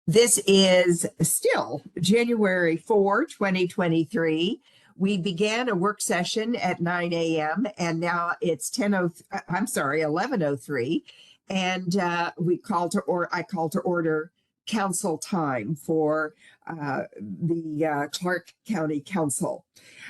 This is still January 4, 2023. We began a work session at 9 a.m. and now it's 11:03. And I call to order council time for the Clark County Council.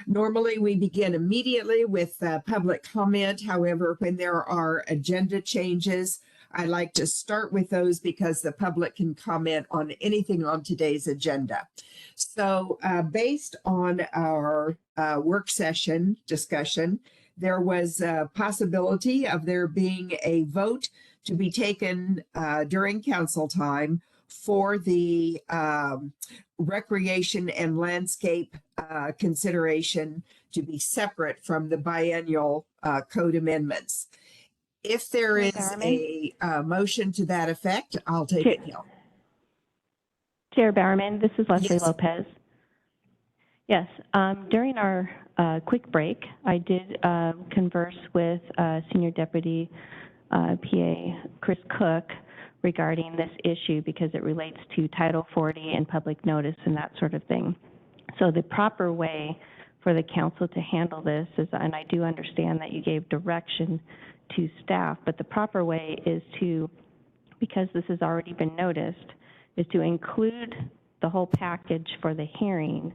Normally we begin immediately with public comment. However, when there are agenda changes, I like to start with those because the public can comment on anything on today's agenda. So based on our work session discussion, there was a possibility of there being a vote to be taken during council time for the recreation and landscape consideration to be separate from the biennial code amendments. If there is a motion to that effect, I'll take it, Hill. Chair Bowerman, this is Leslie Yes. Lopez. Yes, during our quick break, I did converse with Senior Deputy PA Chris Cook regarding this issue because it relates to Title 40 and public notice and that sort of thing. So the proper way for the council to handle this is, and I do understand that you gave direction to staff, but the proper way is to, because this has already been noticed, is to include the whole package for the hearing,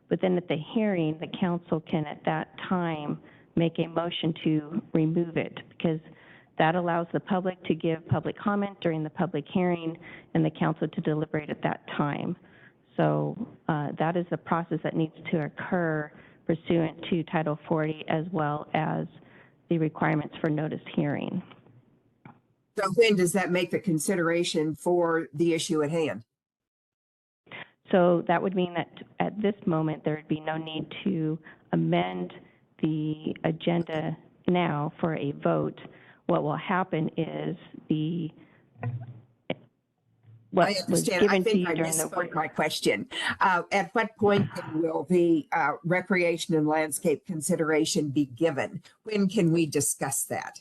but then at the hearing, the council can at that time make a motion to remove it, because that allows the public to give public comment during the public hearing and the council to deliberate at that time. So that is the process that needs to occur pursuant to Title 40 as well as the requirements for notice hearing. So when does that make the consideration for the issue at hand? So that would mean that at this moment, there would be no need to amend the agenda now for a vote. What will happen is what was given to you during the work. My question. At what point will the recreation and landscape consideration be given? When can we discuss that?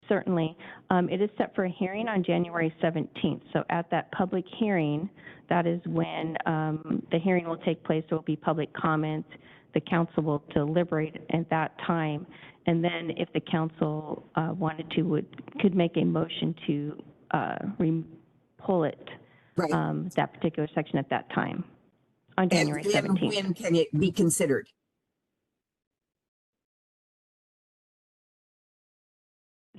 Certainly. It is set for a hearing on January 17th. So at that public hearing, that is when the hearing will take place. There will be public comments. The council will deliberate at that time. And then if the council wanted to, could make a motion to pull it, right. That particular section at that time on January 17th. When can it be considered?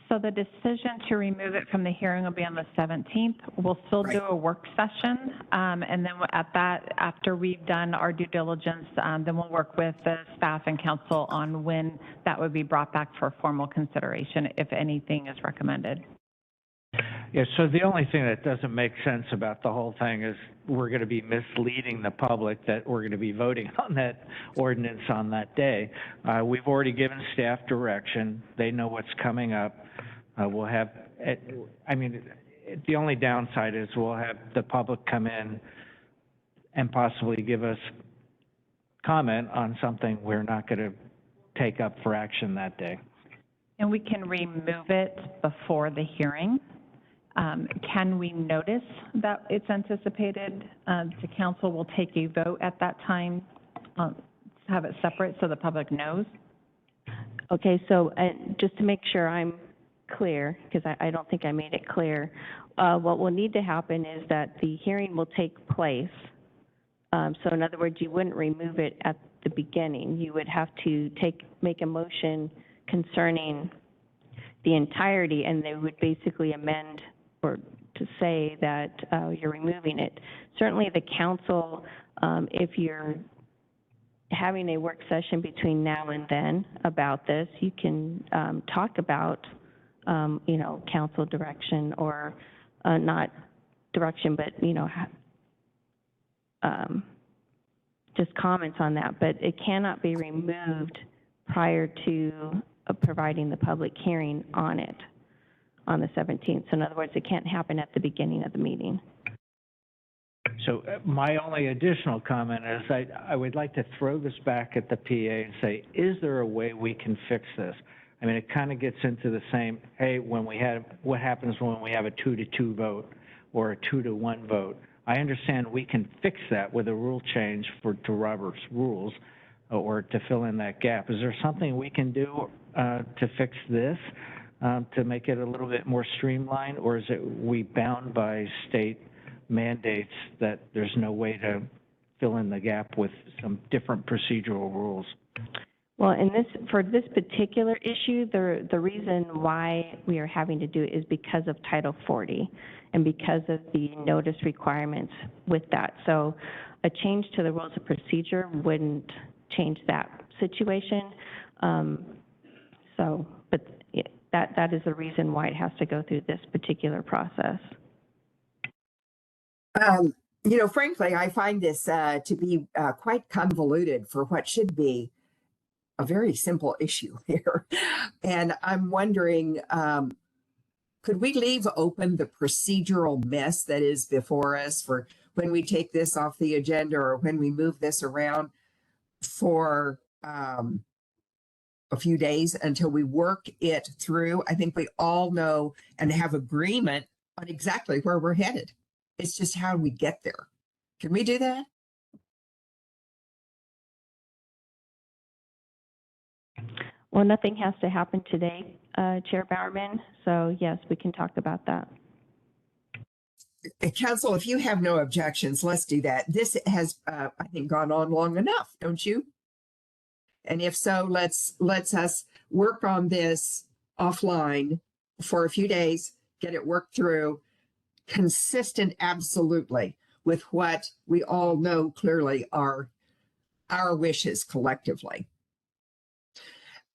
So the decision to remove it from the hearing will be on the 17th. We'll still do a work session, and then at that, after we've done our due diligence, then we'll work with the staff and council on when that would be brought back for formal consideration, if anything is recommended. Yeah, so the only thing that doesn't make sense about the whole thing is we're going to be misleading the public that we're going to be voting on that ordinance on that day. We've already given staff direction. They know what's coming up. We'll have, the only downside is we'll have the public come in and possibly give us comment on something we're not going to take up for action that day. And we can remove it before the hearing. Can we notice that it's anticipated? The council will take a vote at that time, have it separate so the public knows. Okay, so just to make sure I'm clear, because I don't think I made it clear, what will need to happen is that the hearing will take place. So in other words, you wouldn't remove it at the beginning. You would have to make a motion concerning the entirety, and they would basically amend or to say that you're removing it. Certainly the council, if you're having a work session between now and then about this, you can talk about, council direction or not direction, but, just comments on that. But it cannot be removed prior to providing the public hearing on it on the 17th. So in other words, it can't happen at the beginning of the meeting. So my only additional comment is I would like to throw this back at the PA and say, is there a way we can fix this? I mean, it kind of gets into the same, hey, what happens when we have a 2-to-2 vote or a 2-to-1 vote? I understand we can fix that with a rule change to Robert's rules or to fill in that gap. Is there something we can do to fix this, to make it a little bit more streamlined, or is it we bound by state mandates that there's no way to fill in the gap with some different procedural rules? Well, for this particular issue, the reason why we are having to do it is because of Title 40 and because of the notice requirements with that. So a change to the rules of procedure wouldn't change that situation. But that is the reason why it has to go through this particular process. You know, frankly, I find this to be quite convoluted for what should be a very simple issue here. And I'm wondering, could we leave open the procedural mess that is before us for when we take this off the agenda or when we move this around for a few days until we work it through? I think we all know and have agreement on exactly where we're headed. It's just how we get there. Can we do that? Well, nothing has to happen today, Chair Bowerman. So yes, we can talk about that. Council, if you have no objections, let's do that. This has, I think, gone on long enough, don't you? And if so, let's us work on this offline for a few days, get it worked through, consistent absolutely with what we all know clearly are our wishes collectively.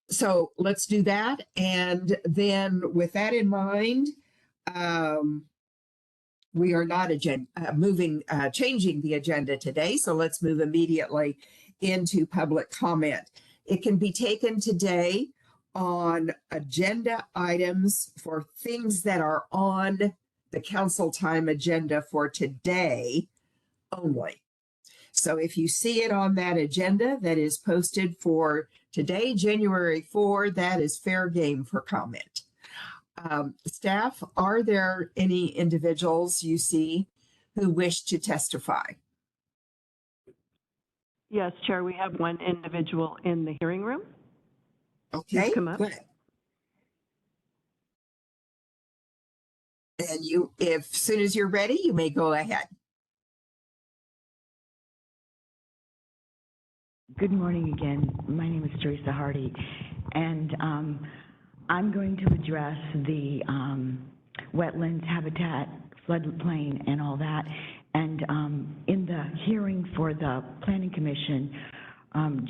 So let's do that. And then with that in mind, we are not changing the agenda today. So let's move immediately into public comment. It can be taken today on agenda items for things that are on the council time agenda for today only. So if you see it on that agenda that is posted for today, January 4, that is fair game for comment. Staff, are there any individuals you see who wish to testify? Yes, Chair, we have one individual in the hearing room. Okay, come up. good. And you, as soon as you're ready, you may go ahead. Good morning again. My name is Teresa Hardy, and I'm going to address the wetlands, habitat, floodplain, and all that. And in the hearing for the Planning Commission,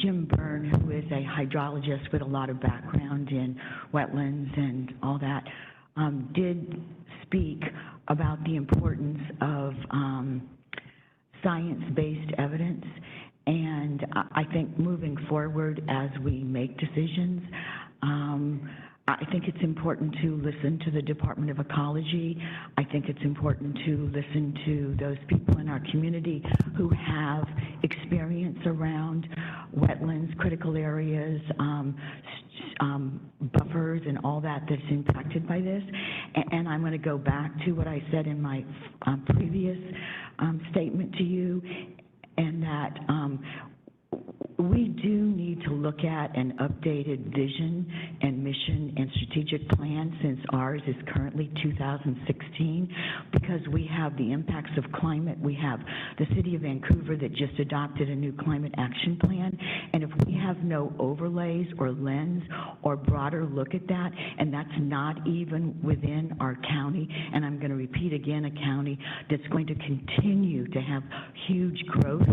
Jim Byrne, who is a hydrologist with a lot of background in wetlands and all that, did speak about the importance of science-based evidence. And I think moving forward as we make decisions, I think it's important to listen to the Department of Ecology. I think it's important to listen to those people in our community who have experience around wetlands, critical areas, buffers, and all that that's impacted by this. And I'm going to go back to what I said in my previous statement to you, and that we do need to look at an updated vision and mission and strategic plan, since ours is currently 2016, because we have the impacts of climate. We have the city of Vancouver that just adopted a new climate action plan, and if we have no overlays or lens or broader look at that, and that's not even within our county, and I'm going to repeat again, a county that's going to continue to have huge growth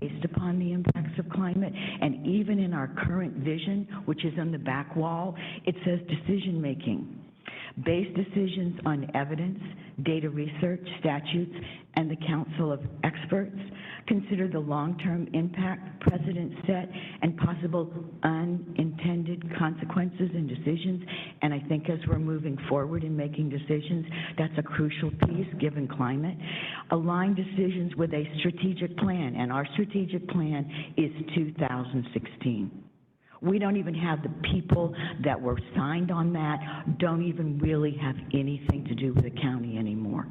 based upon the impacts of climate. And even in our current vision, which is on the back wall, it says decision making. Based decisions on evidence, data research, statutes, and the Council of Experts. Consider the long-term impact, precedent set, and possible unintended consequences and decisions. And I think as we're moving forward in making decisions, that's a crucial piece given climate. Align decisions with a strategic plan, and our strategic plan is 2016. We don't even have the people that were signed on that, don't even really have anything to do with the county anymore.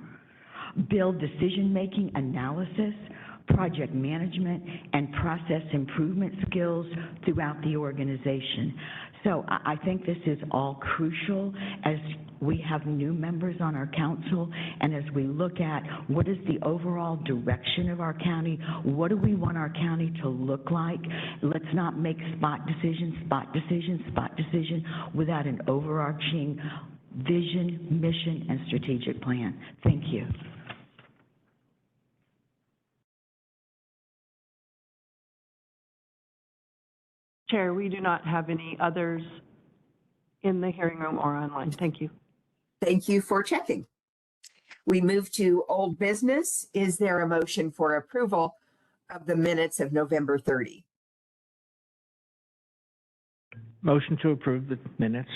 build decision-making analysis, project management, and process improvement skills throughout the organization. So I think this is all crucial as we have new members on our council, and as we look at what is the overall direction of our county, what do we want our county to look like? Let's not make spot decision without an overarching vision, mission, and strategic plan. Thank you. Chair, we do not have any others in the hearing room or online. Thank you. Thank you for checking. We move to old business. Is there a motion for approval of the minutes of November 30? Motion to approve the minutes.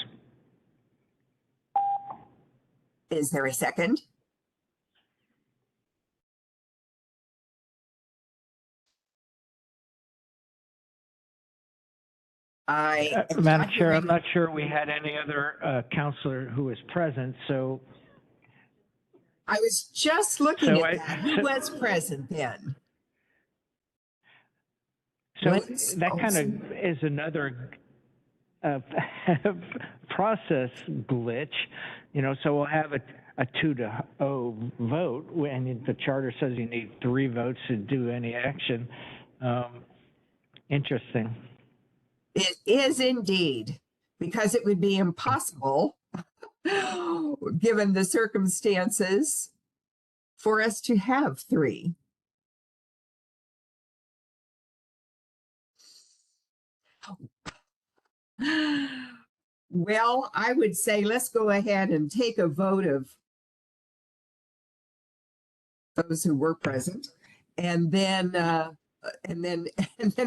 Is there a second? Madam Chair, I'm not sure we had any other councilor who was present, so. I was just looking at that. Who was present then? So Lance that kind Olson. of is another process glitch, you know, so we'll have a 2-0 vote, and the charter says you need 3 votes to do any action. Interesting. It is indeed, because it would be impossible, given the circumstances, for us to have 3. Well, I would say let's go ahead and take a vote of those who were present, and then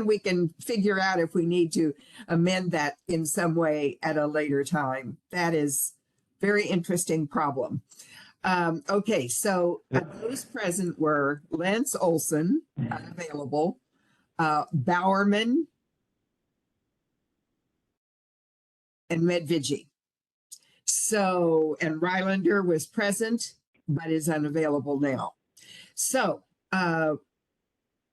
we can figure out if we need to amend that in some way at a later time. That is a very interesting problem. Okay, so those present were Lance Olson, unavailable, Bowerman, and Medvigi. So, and Rylander was present, but is unavailable now. So,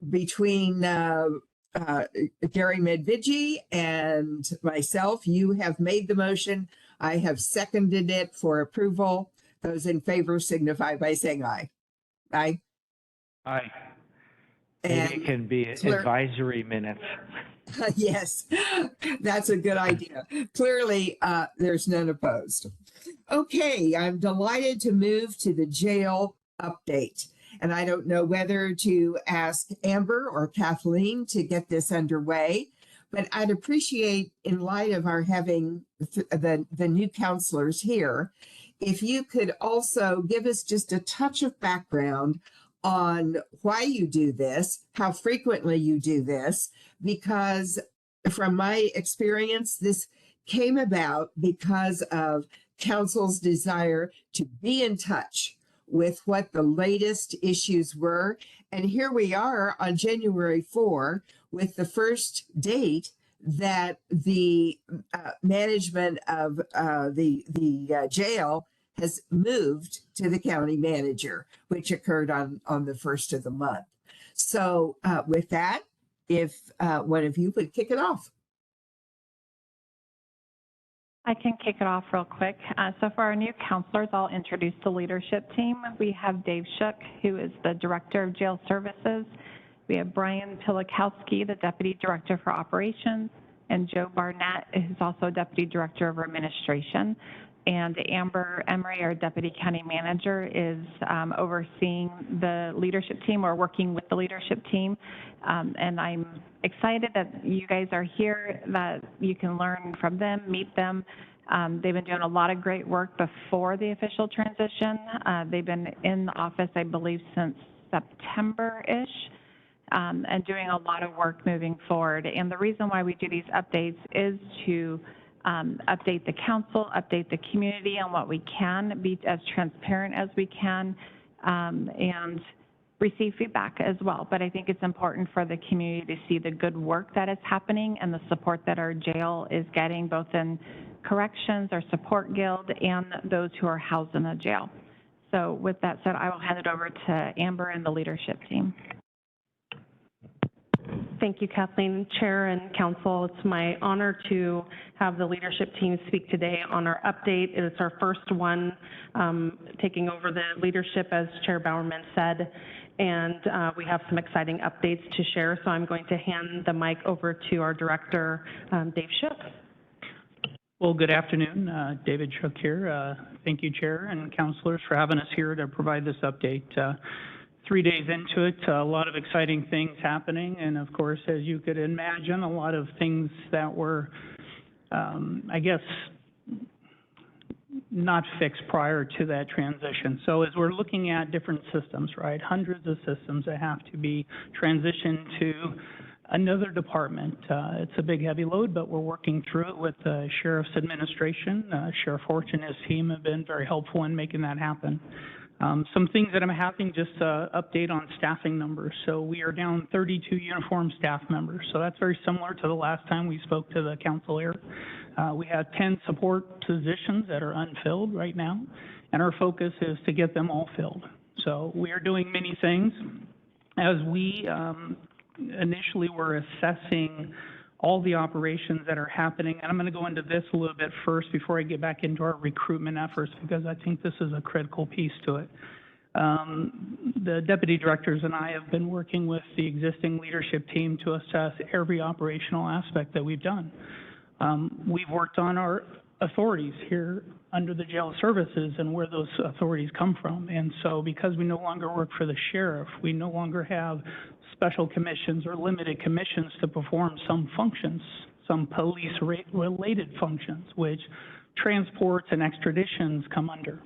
between Gary Medvigi and myself, you have made the motion. I have seconded it for approval. Those in favor signify by saying aye. Aye. Aye. And Maybe it can be advisory minutes. yes, that's a good idea. Clearly, there's none opposed. Okay, I'm delighted to move to the jail update. And I don't know whether to ask Amber or Kathleen to get this underway, but I'd appreciate, in light of our having the new counselors here, if you could also give us just a touch of background on why you do this, how frequently you do this, because from my experience, this came about because of council's desire to be in touch with what the latest issues were. And here we are on January 4 with the first date that the management of the jail has moved to the county manager, which occurred on the 1st of the month. So with that, if one of you would kick it off. I can kick it off real quick. So for our new counselors, I'll introduce the leadership team. We have Dave Shook, who is the Director of Jail Services. We have Brian Pilikowski, the Deputy Director for Operations, and Joe Barnett, who's also Deputy Director of Administration. And Amber Emery, our Deputy County Manager, is overseeing the leadership team or working with the leadership team. And I'm excited that you guys are here, that you can learn from them, meet them. They've been doing a lot of great work before the official transition. They've been in the office, I believe, since September-ish, and doing a lot of work moving forward. And the reason why we do these updates is to update the council, update the community on what we can, be as transparent as we can, and receive feedback as well. But I think it's important for the community to see the good work that is happening and the support that our jail is getting, both in corrections, our support guild, and those who are housed in the jail. So with that said, I will hand it over to Amber and the leadership team. Thank you, Kathleen. Chair and Council, it's my honor to have the leadership team speak today on our update. It's our first one taking over the leadership, as Chair Bowerman said, and we have some exciting updates to share, so I'm going to hand the mic over to our director, Dave Shook. Well, good afternoon. David Shook here. Thank you, Chair and Councilors, for having us here to provide this update. 3 days into it, a lot of exciting things happening, and of course, as you could imagine, a lot of things that were, I guess, not fixed prior to that transition. So as we're looking at different systems, right, hundreds of systems that have to be transitioned to another department. It's a big, heavy load, but we're working through it with the Sheriff's Administration. Sheriff Fortune and his team have been very helpful in making that happen. Some things that I'm having, just update on staffing numbers. So we are down 32 uniformed staff members. So that's very similar to the last time we spoke to the council here. We have 10 support positions that are unfilled right now, and our focus is to get them all filled. So we are doing many things. As we initially were assessing all the operations that are happening, and I'm going to go into this a little bit first before I get back into our recruitment efforts, because I think this is a critical piece to it. The deputy directors and I have been working with the existing leadership team to assess every operational aspect that we've done. We've worked on our authorities here under the jail services and where those authorities come from. And so because we no longer work for the sheriff, we no longer have special commissions or limited commissions to perform some functions, some police-related functions, which transports and extraditions come under.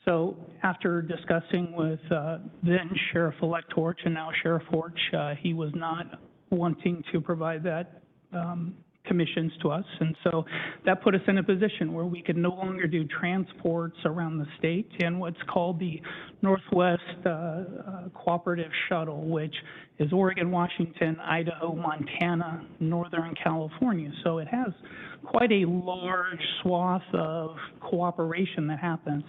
So after discussing with then Sheriff-elect Torch and now Sheriff Torch, he was not wanting to provide that commissions to us, and so that put us in a position where we could no longer do transports around the state in what's called the Northwest Cooperative Shuttle, which is Oregon, Washington, Idaho, Montana, Northern California. So it has quite a large swath of cooperation that happens.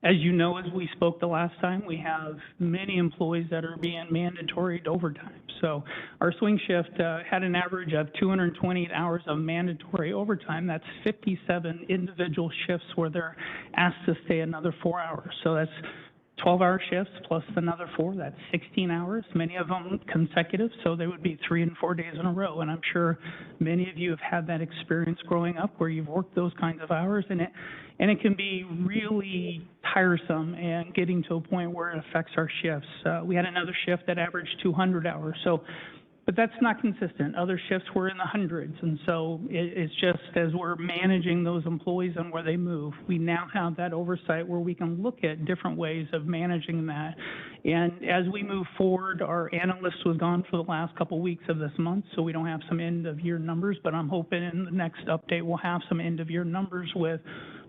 As you know, as we spoke the last time, we have many employees that are being mandatory overtime. So our swing shift had an average of 228 hours of mandatory overtime. That's 57 individual shifts where they're asked to stay another 4 hours. So that's 12-hour shifts plus another 4, that's 16 hours, many of them consecutive, so they would be 3 and 4 days in a row. And I'm sure many of you have had that experience growing up where you've worked those kinds of hours, and it can be really tiresome and getting to a point where it affects our shifts. We had another shift that averaged 200 hours, but that's not consistent. Other shifts were in the hundreds, and so it's just as we're managing those employees and where they move, we now have that oversight where we can look at different ways of managing that. And as we move forward, our analyst was gone for the last couple weeks of this month, so we don't have some end-of-year numbers, but I'm hoping in the next update we'll have some end-of-year numbers with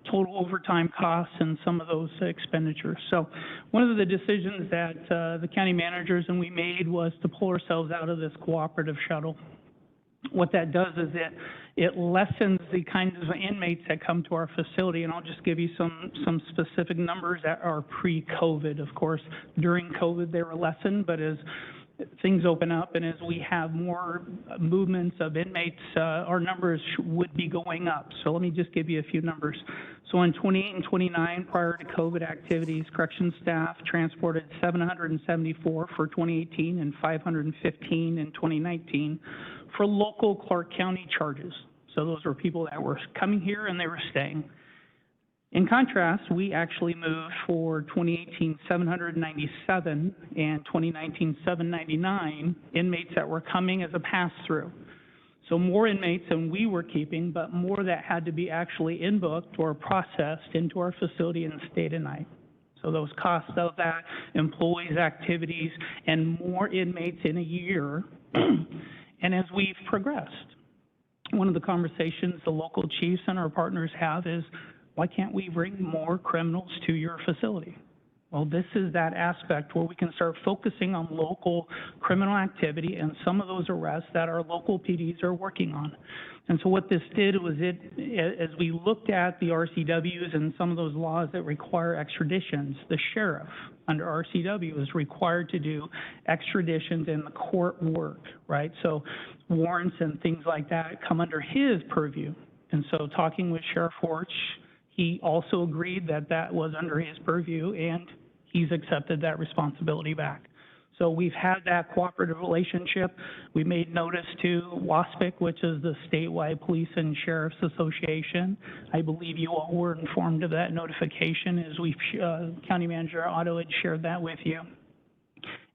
total overtime costs and some of those expenditures. So one of the decisions that the county managers and we made was to pull ourselves out of this cooperative shuttle. What that does is it lessens the kinds of inmates that come to our facility, and I'll just give you some specific numbers that are pre-COVID. Of course, during COVID they were lessened, but as things open up and as we have more movements of inmates, our numbers would be going up. So let me just give you a few numbers. So in 28 and 29, prior to COVID activities, corrections staff transported 774 for 2018 and 515 in 2019 for local Clark County charges. So those were people that were coming here and they were staying. In contrast, we actually moved for 2018 797 and 2019 799 inmates that were coming as a pass-through. So more inmates than we were keeping, but more that had to be actually in-booked or processed into our facility and stayed a night. So those costs of that, employees' activities, and more inmates in a year. And as we've progressed, one of the conversations the local chiefs and our partners have is, why can't we bring more criminals to your facility? Well, this is that aspect where we can start focusing on local criminal activity and some of those arrests that our local PDs are working on. And so what this did was as we looked at the RCWs and some of those laws that require extraditions, the sheriff under RCW is required to do extraditions in the court work, right? So warrants and things like that come under his purview. And so talking with Sheriff Horch, he also agreed that that was under his purview, and he's accepted that responsibility back. So we've had that cooperative relationship. We made notice to WASPIC, which is the Statewide Police and Sheriff's Association. I believe you all were informed of that notification as County Manager Otto had shared that with you.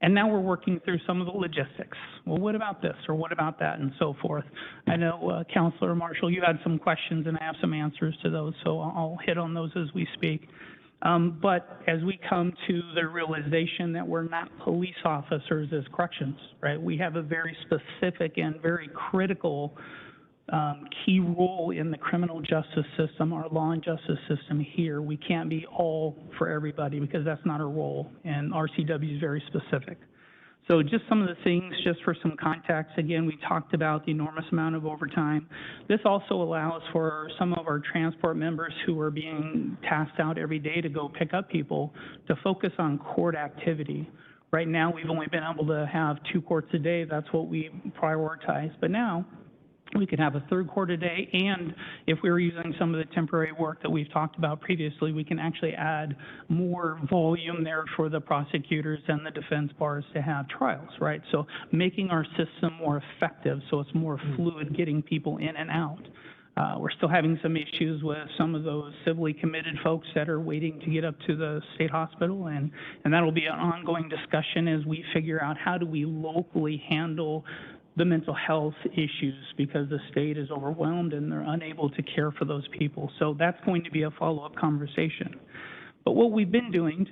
And now we're working through some of the logistics. Well, what about this, or what about that, and so forth. I know, Councilor Marshall, you had some questions, and I have some answers to those, so I'll hit on those as we speak. But as we come to the realization that we're not police officers as corrections, right? We have a very specific and very critical key role in the criminal justice system, our law and justice system here. We can't be all for everybody because that's not our role, and RCW is very specific. So just some of the things, just for some context, again, we talked about the enormous amount of overtime. This also allows for some of our transport members who are being tasked out every day to go pick up people to focus on court activity. Right now, we've only been able to have 2 courts a day. That's what we prioritize. But now, we could have a 3rd court a day, and if we were using some of the temporary work that we've talked about previously, we can actually add more volume there for the prosecutors and the defense bars to have trials, right? So making our system more effective so it's more fluid getting people in and out. We're still having some issues with some of those civilly committed folks that are waiting to get up to the state hospital, and that'll be an ongoing discussion as we figure out how do we locally handle the mental health issues because the state is overwhelmed and they're unable to care for those people. So that's going to be a follow-up conversation. But what we've been doing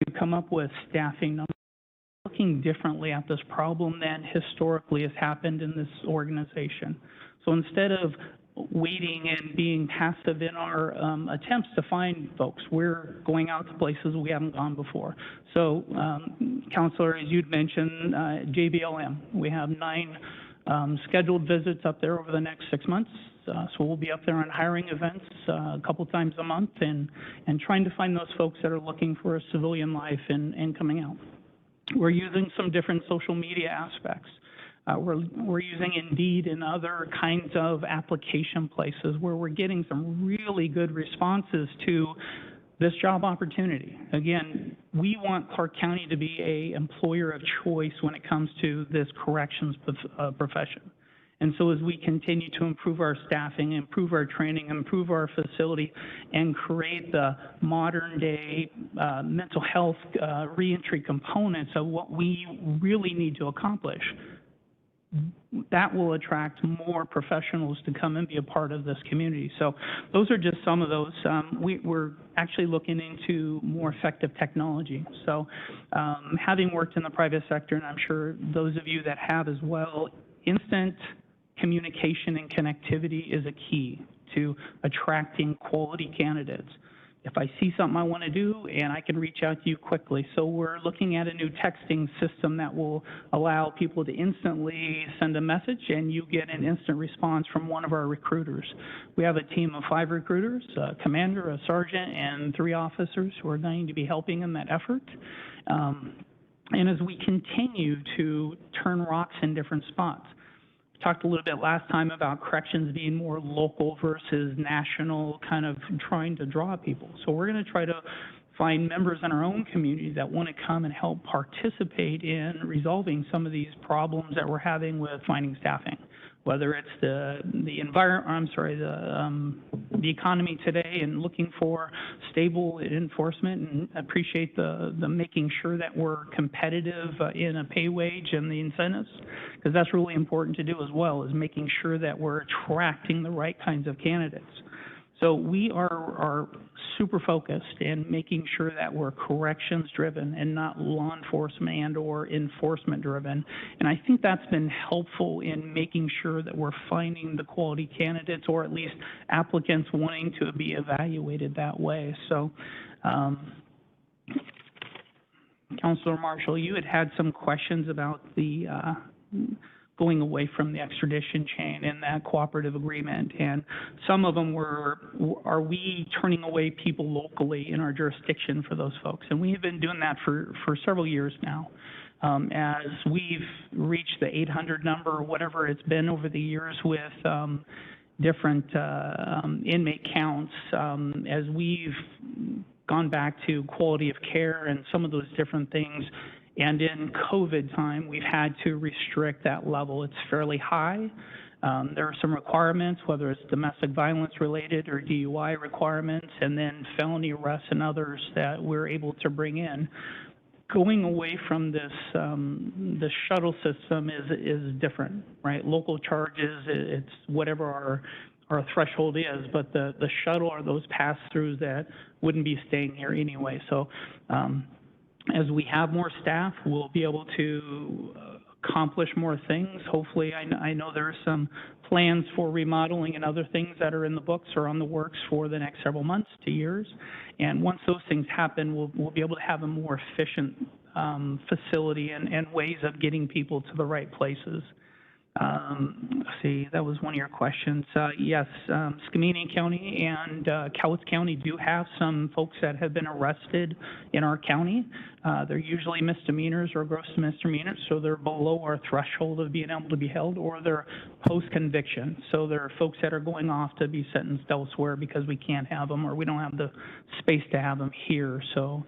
to come up with staffing numbers, looking differently at this problem than historically has happened in this organization. So instead of waiting and being passive in our attempts to find folks, we're going out to places we haven't gone before. So, Councilor, as you'd mentioned, JBLM, we have 9 scheduled visits up there over the next 6 months. So we'll be up there on hiring events a couple times a month and trying to find those folks that are looking for a civilian life and coming out. We're using some different social media aspects. We're using Indeed and other kinds of application places where we're getting some really good responses to this job opportunity. Again, we want Clark County to be an employer of choice when it comes to this corrections profession. And so as we continue to improve our staffing, improve our training, improve our facility, and create the modern day mental health reentry components of what we really need to accomplish, that will attract more professionals to come and be a part of this community. So those are just some of those. We're actually looking into more effective technology. So having worked in the private sector, and I'm sure those of you that have as well, instant communication and connectivity is a key to attracting quality candidates. If I see something I want to do, and I can reach out to you quickly. So we're looking at a new texting system that will allow people to instantly send a message and you get an instant response from one of our recruiters. We have a team of 5 recruiters, a commander, a sergeant, and 3 officers who are going to be helping in that effort. And as we continue to turn rocks in different spots, talked a little bit last time about corrections being more local versus national, kind of trying to draw people. So we're going to try to find members in our own community that want to come and help participate in resolving some of these problems that we're having with finding staffing, whether it's the economy today and looking for stable enforcement, and appreciate the making sure that we're competitive in a pay wage and the incentives, because that's really important to do as well, is making sure that we're attracting the right kinds of candidates. So we are super focused in making sure that we're corrections driven and not law enforcement and or enforcement driven. And I think that's been helpful in making sure that we're finding the quality candidates, or at least applicants wanting to be evaluated that way. So Councilor Marshall, you had some questions about the going away from the extradition chain and that cooperative agreement, and some of them were, are we turning away people locally in our jurisdiction for those folks? And we have been doing that for several years now. As we've reached the 800 number, or whatever it's been over the years with different inmate counts, as we've gone back to quality of care and some of those different things, and in COVID time, we've had to restrict that level. It's fairly high. There are some requirements, whether it's domestic violence related or DUI requirements, and then felony arrests and others that we're able to bring in. Going away from this, the shuttle system is different, right? Local charges, it's whatever our threshold is, but the shuttle are those pass-throughs that wouldn't be staying here anyway. So as we have more staff, we'll be able to accomplish more things. Hopefully, I know there are some plans for remodeling and other things that are in the books or on the works for the next several months to years. And once those things happen, we'll be able to have a more efficient facility and ways of getting people to the right places. Let's see, that was one of your questions. Yes, Skamania County and Cowlitz County do have some folks that have been arrested in our county. They're usually misdemeanors or gross misdemeanors, so they're below our threshold of being able to be held, or they're post-conviction. So there are folks that are going off to be sentenced elsewhere because we can't have them, or we don't have the space to have them here. So,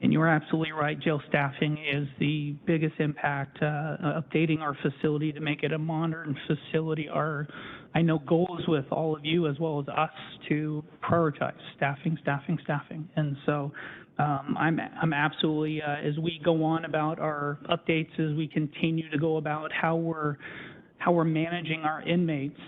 and you're absolutely right, jail staffing is the biggest impact. Updating our facility to make it a modern facility are, I know, goals with all of you as well as us to prioritize staffing. And so I'm absolutely, as we go on about our updates, as we continue to go about how we're managing our inmates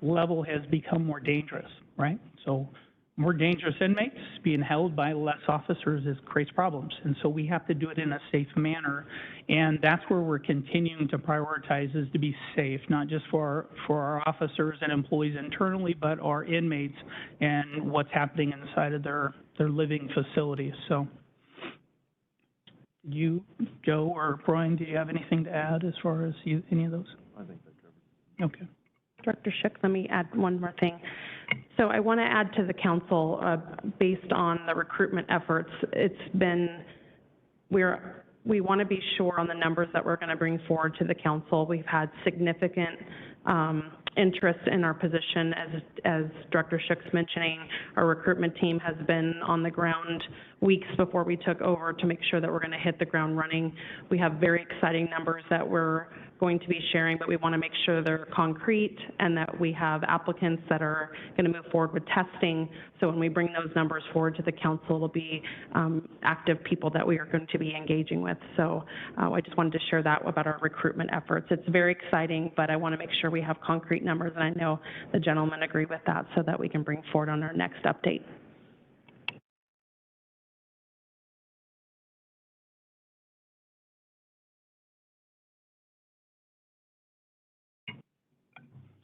level has become more dangerous, right? So more dangerous inmates being held by less officers creates problems. And so we have to do it in a safe manner. And that's where we're continuing to prioritize, is to be safe, not just for our officers and employees internally, but our inmates and what's happening inside of their living facilities. So you, Joe or Brian, do you have anything to add as far as any of those? I think that covers it. Okay. Director Shook, let me add one more thing. So I want to add to the council, based on the recruitment efforts, it's been, we want to be sure on the numbers that we're going to bring forward to the council. We've had significant interest in our position. As Director Shook's mentioning, our recruitment team has been on the ground weeks before we took over to make sure that we're going to hit the ground running. We have very exciting numbers that we're going to be sharing, but we want to make sure they're concrete and that we have applicants that are going to move forward with testing. So when we bring those numbers forward to the council, it'll be active people that we are going to be engaging with. So I just wanted to share that about our recruitment efforts. It's very exciting, but I want to make sure we have concrete numbers, and I know the gentlemen agree with that, so that we can bring forward on our next update.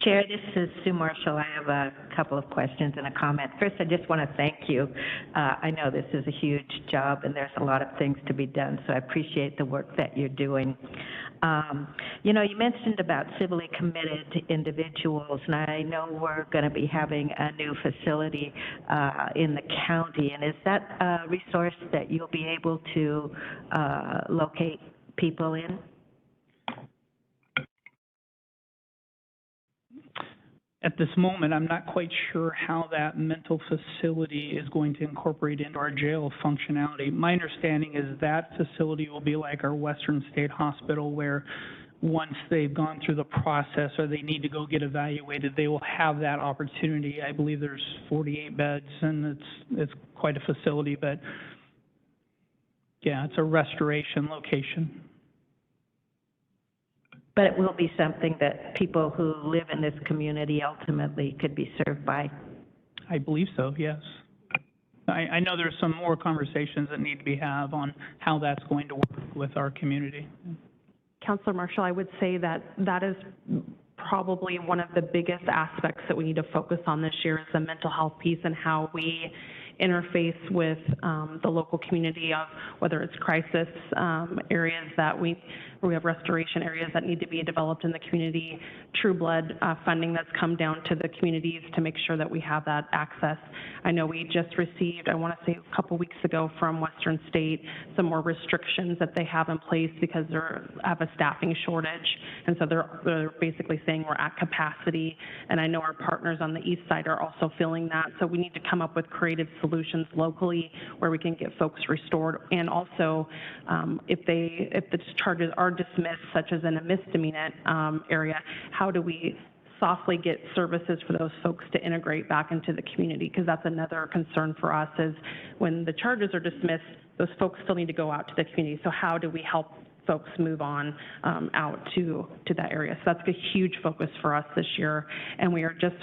Chair, this is Sue Marshall. I have a couple of questions and a comment. First, I just want to thank you. I know this is a huge job and there's a lot of things to be done, so I appreciate the work that you're doing. You know, you mentioned about civilly committed individuals, and I know we're going to be having a new facility in the county, and is that a resource that you'll be able to locate people in? At this moment, I'm not quite sure how that mental facility is going to incorporate into our jail functionality. My understanding is that facility will be like our Western State Hospital, where once they've gone through the process or they need to go get evaluated, they will have that opportunity. I believe there's 48 beds, and it's quite a facility, but yeah, it's a restoration location. But it will be something that people who live in this community ultimately could be served by. I believe so, yes. I know there's some more conversations that need to be had on how that's going to work with our community. Councilor Marshall, I would say that that is probably one of the biggest aspects that we need to focus on this year is the mental health piece and how we interface with the local community of whether it's crisis areas that we have restoration areas that need to be developed in the community, True Blood funding that's come down to the communities to make sure that we have that access. I know we just received, I want to say a couple weeks ago from Western State, some more restrictions that they have in place because they have a staffing shortage. And so they're basically saying we're at capacity. And I know our partners on the east side are also feeling that. So we need to come up with creative solutions locally where we can get folks restored. And also, if the charges are dismissed, such as in a misdemeanor area, how do we softly get services for those folks to integrate back into the community? Because that's another concern for us is when the charges are dismissed, those folks still need to go out to the community. So how do we help folks move on out to that area? So that's a huge focus for us this year. And we are just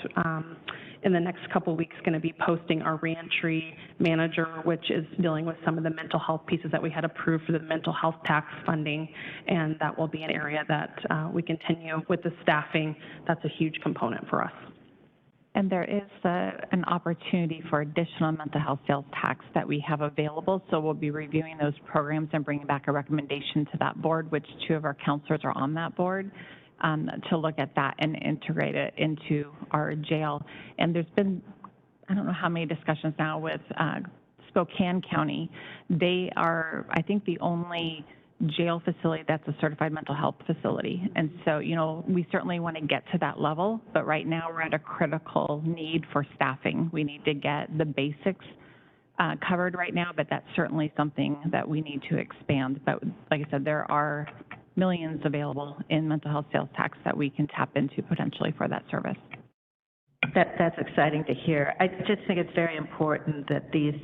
in the next couple of weeks going to be posting our reentry manager, which is dealing with some of the mental health pieces that we had approved for the mental health tax funding. And that will be an area that we continue with the staffing. That's a huge component for us. And there is an opportunity for additional mental health sales tax that we have available. So we'll be reviewing those programs and bringing back a recommendation to that board, which 2 of our counselors are on that board, to look at that and integrate it into our jail. And there's been, I don't know how many discussions now with Spokane County. They are, I think, the only jail facility that's a certified mental health facility. And so, you know, we certainly want to get to that level, but right now we're at a critical need for staffing. We need to get the basics covered right now, but that's certainly something that we need to expand. But like I said, there are millions available in mental health sales tax that we can tap into potentially for that service. That's exciting to hear. I just think it's very important that these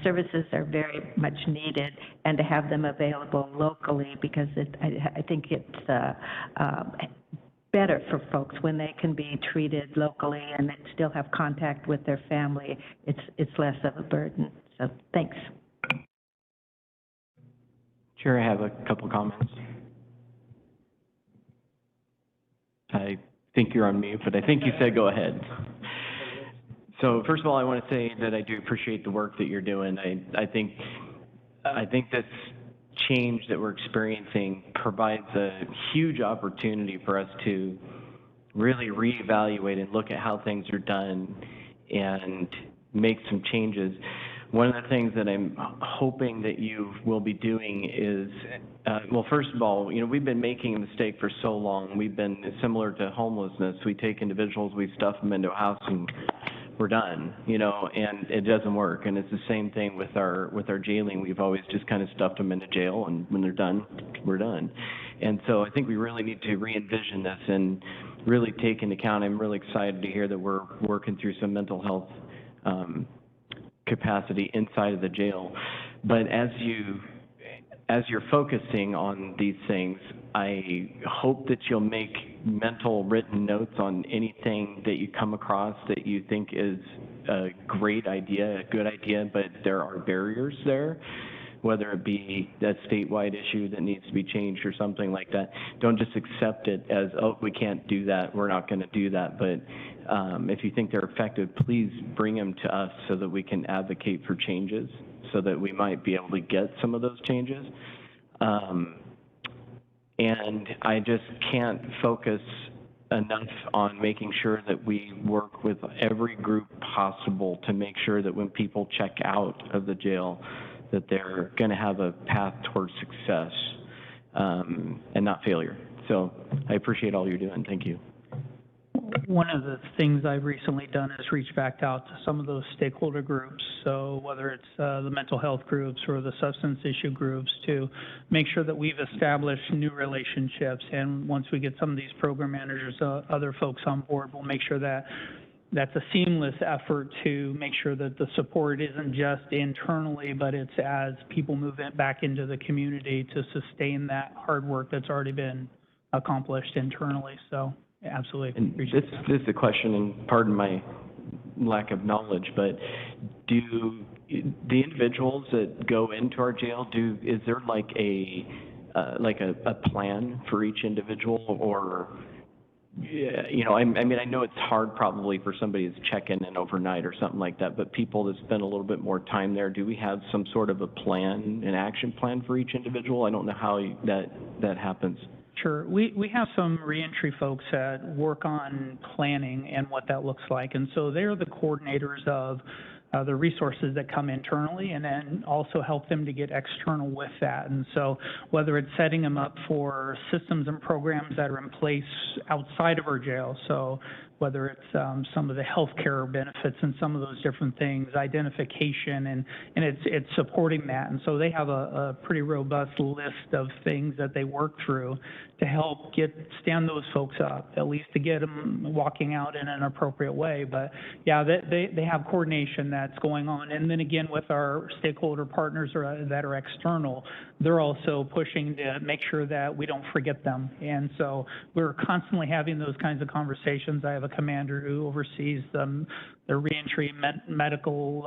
services are very much needed and to have them available locally because I think it's better for folks when they can be treated locally and still have contact with their family. It's less of a burden. So thanks. Chair, I have a couple comments. I think you're on mute, but I think you said go ahead. So first of all, I want to say that I do appreciate the work that you're doing. I think this change that we're experiencing provides a huge opportunity for us to really reevaluate and look at how things are done and make some changes. One of the things that I'm hoping that you will be doing is, well, first of all, you know, we've been making a mistake for so long. We've been similar to homelessness. We take individuals, we stuff them into a house, and we're done, you know, and it doesn't work. And it's the same thing with our jailing. We've always just kind of stuffed them into jail, and when they're done, we're done. And so I think we really need to re-envision this and really take into account. I'm really excited to hear that we're working through some mental health capacity inside of the jail. But as you're focusing on these things, I hope that you'll make mental written notes on anything that you come across that you think is a great idea, a good idea, but there are barriers there, whether it be that statewide issue that needs to be changed or something like that. Don't just accept it as, oh, we can't do that, we're not going to do that. But if you think they're effective, please bring them to us so that we can advocate for changes, so that we might be able to get some of those changes. And I just can't focus enough on making sure that we work with every group possible to make sure that when people check out of the jail, that they're going to have a path towards success and not failure. So I appreciate all you're doing. Thank you. One of the things I've recently done is reach back out to some of those stakeholder groups, so whether it's the mental health groups or the substance issue groups, to make sure that we've established new relationships. And once we get some of these program managers, other folks on board, we'll make sure that that's a seamless effort to make sure that the support isn't just internally, but it's as people move it back into the community to sustain that hard work that's already been accomplished internally. So absolutely. And this is a question, and pardon my lack of knowledge, but do the individuals that go into our jail, is there like a plan for each individual, or yeah, you know, I mean, I know it's hard probably for somebody that's checking in overnight or something like that, but people that spend a little bit more time there, do we have some sort of a plan, an action plan for each individual? I don't know how that happens. Sure. We have some reentry folks that work on planning and what that looks like. And so they're the coordinators of the resources that come internally, and then also help them to get external with that. And so whether it's setting them up for systems and programs that are in place outside of our jail, so whether it's some of the healthcare benefits and some of those different things, identification, and it's supporting that. And so they have a pretty robust list of things that they work through to help stand those folks up, at least to get them walking out in an appropriate way. But yeah, they have coordination that's going on. And then again, with our stakeholder partners that are external, they're also pushing to make sure that we don't forget them. And so we're constantly having those kinds of conversations. I have a commander who oversees the reentry medical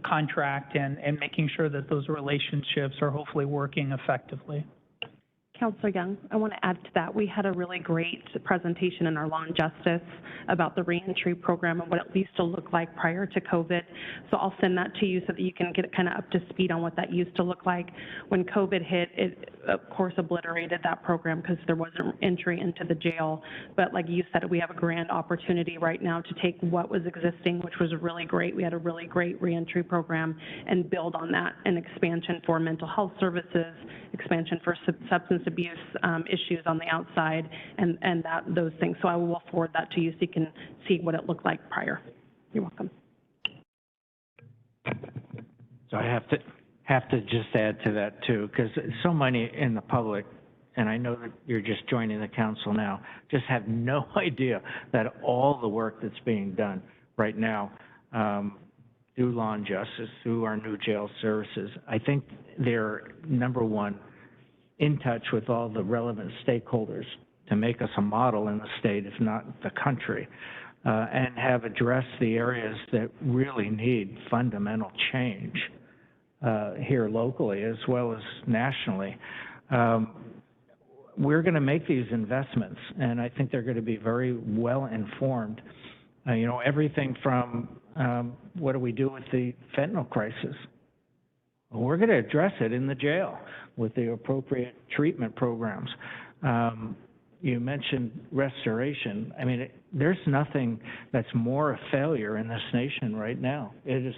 contract and making sure that those relationships are hopefully working effectively. Councilor Young, I want to add to that. We had a really great presentation in our Law and Justice about the reentry program and what it used to look like prior to COVID. So I'll send that to you so that you can get kind of up to speed on what that used to look like. When COVID hit, it of course obliterated that program because there wasn't entry into the jail. But like you said, we have a grand opportunity right now to take what was existing, which was really great. We had a really great reentry program, and build on that, an expansion for mental health services, expansion for substance abuse issues on the outside, and those things. So I will forward that to you so you can see what it looked like prior. You're welcome. So I have to just add to that too, because so many in the public, and I know that you're just joining the council now, just have no idea that all the work that's being done right now through Law and Justice, through our new jail services, I think they're, number one, in touch with all the relevant stakeholders to make us a model in the state, if not the country, and have addressed the areas that really need fundamental change here locally as well as nationally. We're going to make these investments, and I think they're going to be very well informed. You know, everything from what do we do with the fentanyl crisis? Well, we're going to address it in the jail with the appropriate treatment programs. You mentioned restoration. I mean, there's nothing that's more a failure in this nation right now. It is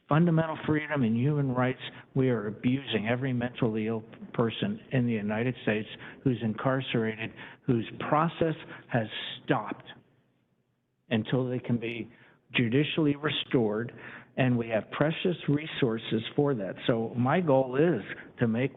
fundamental freedom and human rights. We are abusing every mentally ill person in the United States who's incarcerated, whose process has stopped until they can be judicially restored, and we have precious resources for that. So my goal is to make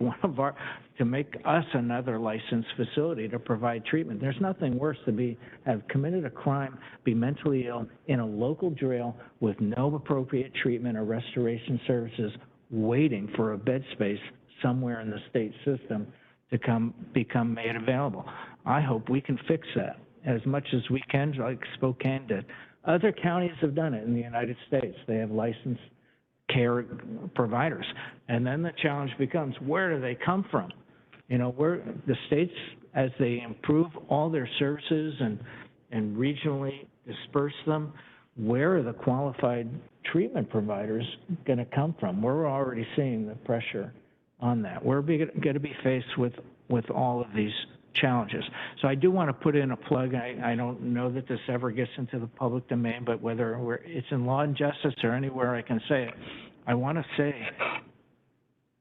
us another licensed facility to provide treatment. There's nothing worse to have committed a crime, be mentally ill in a local jail with no appropriate treatment or restoration services, waiting for a bed space somewhere in the state system to become made available. I hope we can fix that as much as we can, like Spokane did. Other counties have done it in the United States. They have licensed care providers. And then the challenge becomes, where do they come from? You know, where the states, as they improve all their services and regionally disperse them, where are the qualified treatment providers going to come from? We're already seeing the pressure on that. We're going to be faced with all of these challenges. So I do want to put in a plug. I don't know that this ever gets into the public domain, but whether it's in Law and Justice or anywhere I can say it, I want to say,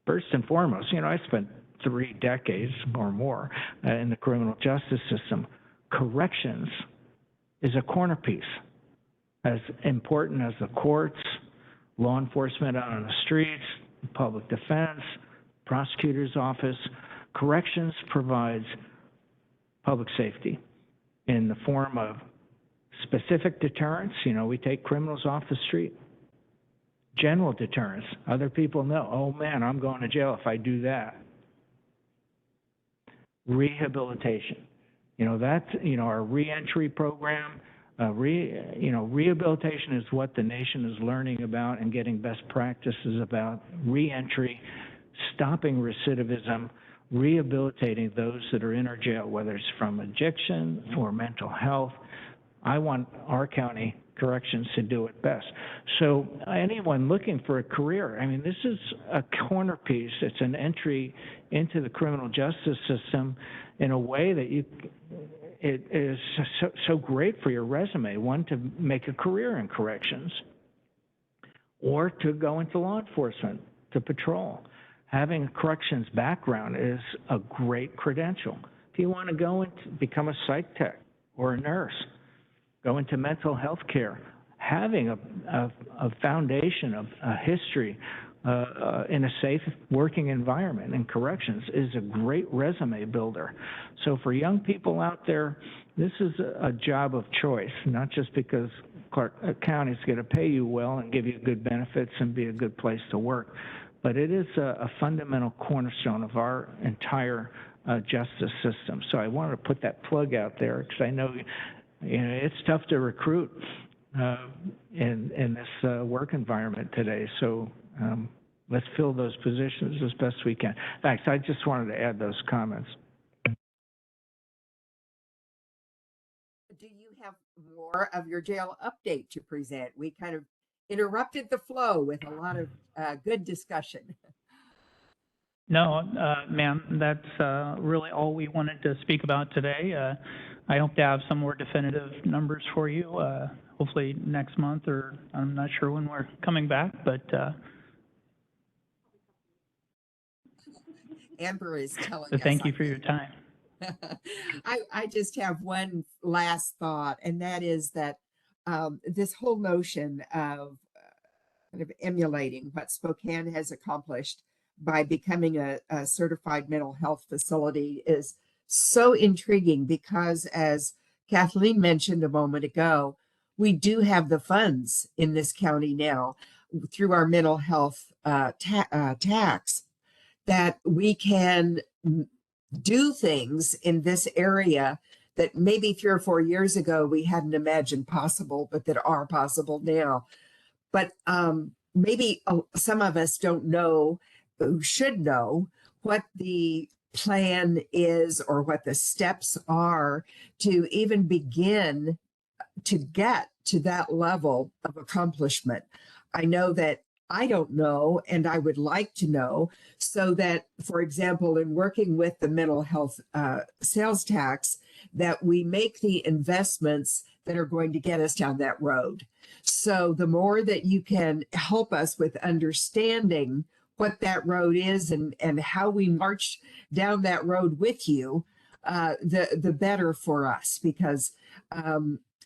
first and foremost, you know, I spent 3 decades or more in the criminal justice system. Corrections is a corner piece, as important as the courts, law enforcement out on the streets, public defense, prosecutor's office. Corrections provides public safety in the form of specific deterrence. You know, we take criminals off the street. General deterrence. Other people know, oh man, I'm going to jail if I do that. Rehabilitation. You know, that's, you know, our reentry program. Rehabilitation is what the nation is learning about and getting best practices about. Reentry, stopping recidivism, rehabilitating those that are in our jail, whether it's from addiction or mental health. I want our county corrections to do it best. So anyone looking for a career, I mean, this is a corner piece. It's an entry into the criminal justice system in a way that it is so great for your resume. One, to make a career in corrections, or to go into law enforcement, to patrol. Having a corrections background is a great credential. If you want to go and become a psych tech or a nurse, go into mental health care, having a foundation of a history in a safe working environment in corrections is a great resume builder. So for young people out there, this is a job of choice, not just because Clark County is going to pay you well and give you good benefits and be a good place to work, but it is a fundamental cornerstone of our entire justice system. So I wanted to put that plug out there because I know, it's tough to recruit in this work environment today. So let's fill those positions as best we can. In fact, I just wanted to add those comments. Do you have more of your jail update to present? We kind of interrupted the flow with a lot of good discussion. No, ma'am, that's really all we wanted to speak about today. I hope to have some more definitive numbers for you, hopefully next month, or I'm not sure when we're coming back, but Amber is telling so us. thank you for your time. I just have one last thought, and that is that this whole notion of kind of emulating what Spokane has accomplished by becoming a certified mental health facility is so intriguing because, as Kathleen mentioned a moment ago, we do have the funds in this county now through our mental health tax that we can do things in this area that maybe 3 or 4 years ago we hadn't imagined possible, but that are possible now. But maybe some of us don't know, who should know, what the plan is or what the steps are to even begin to get to that level of accomplishment. I know that I don't know, and I would like to know, so that, for example, in working with the mental health sales tax, that we make the investments that are going to get us down that road. So the more that you can help us with understanding what that road is and how we march down that road with you, the better for us. Because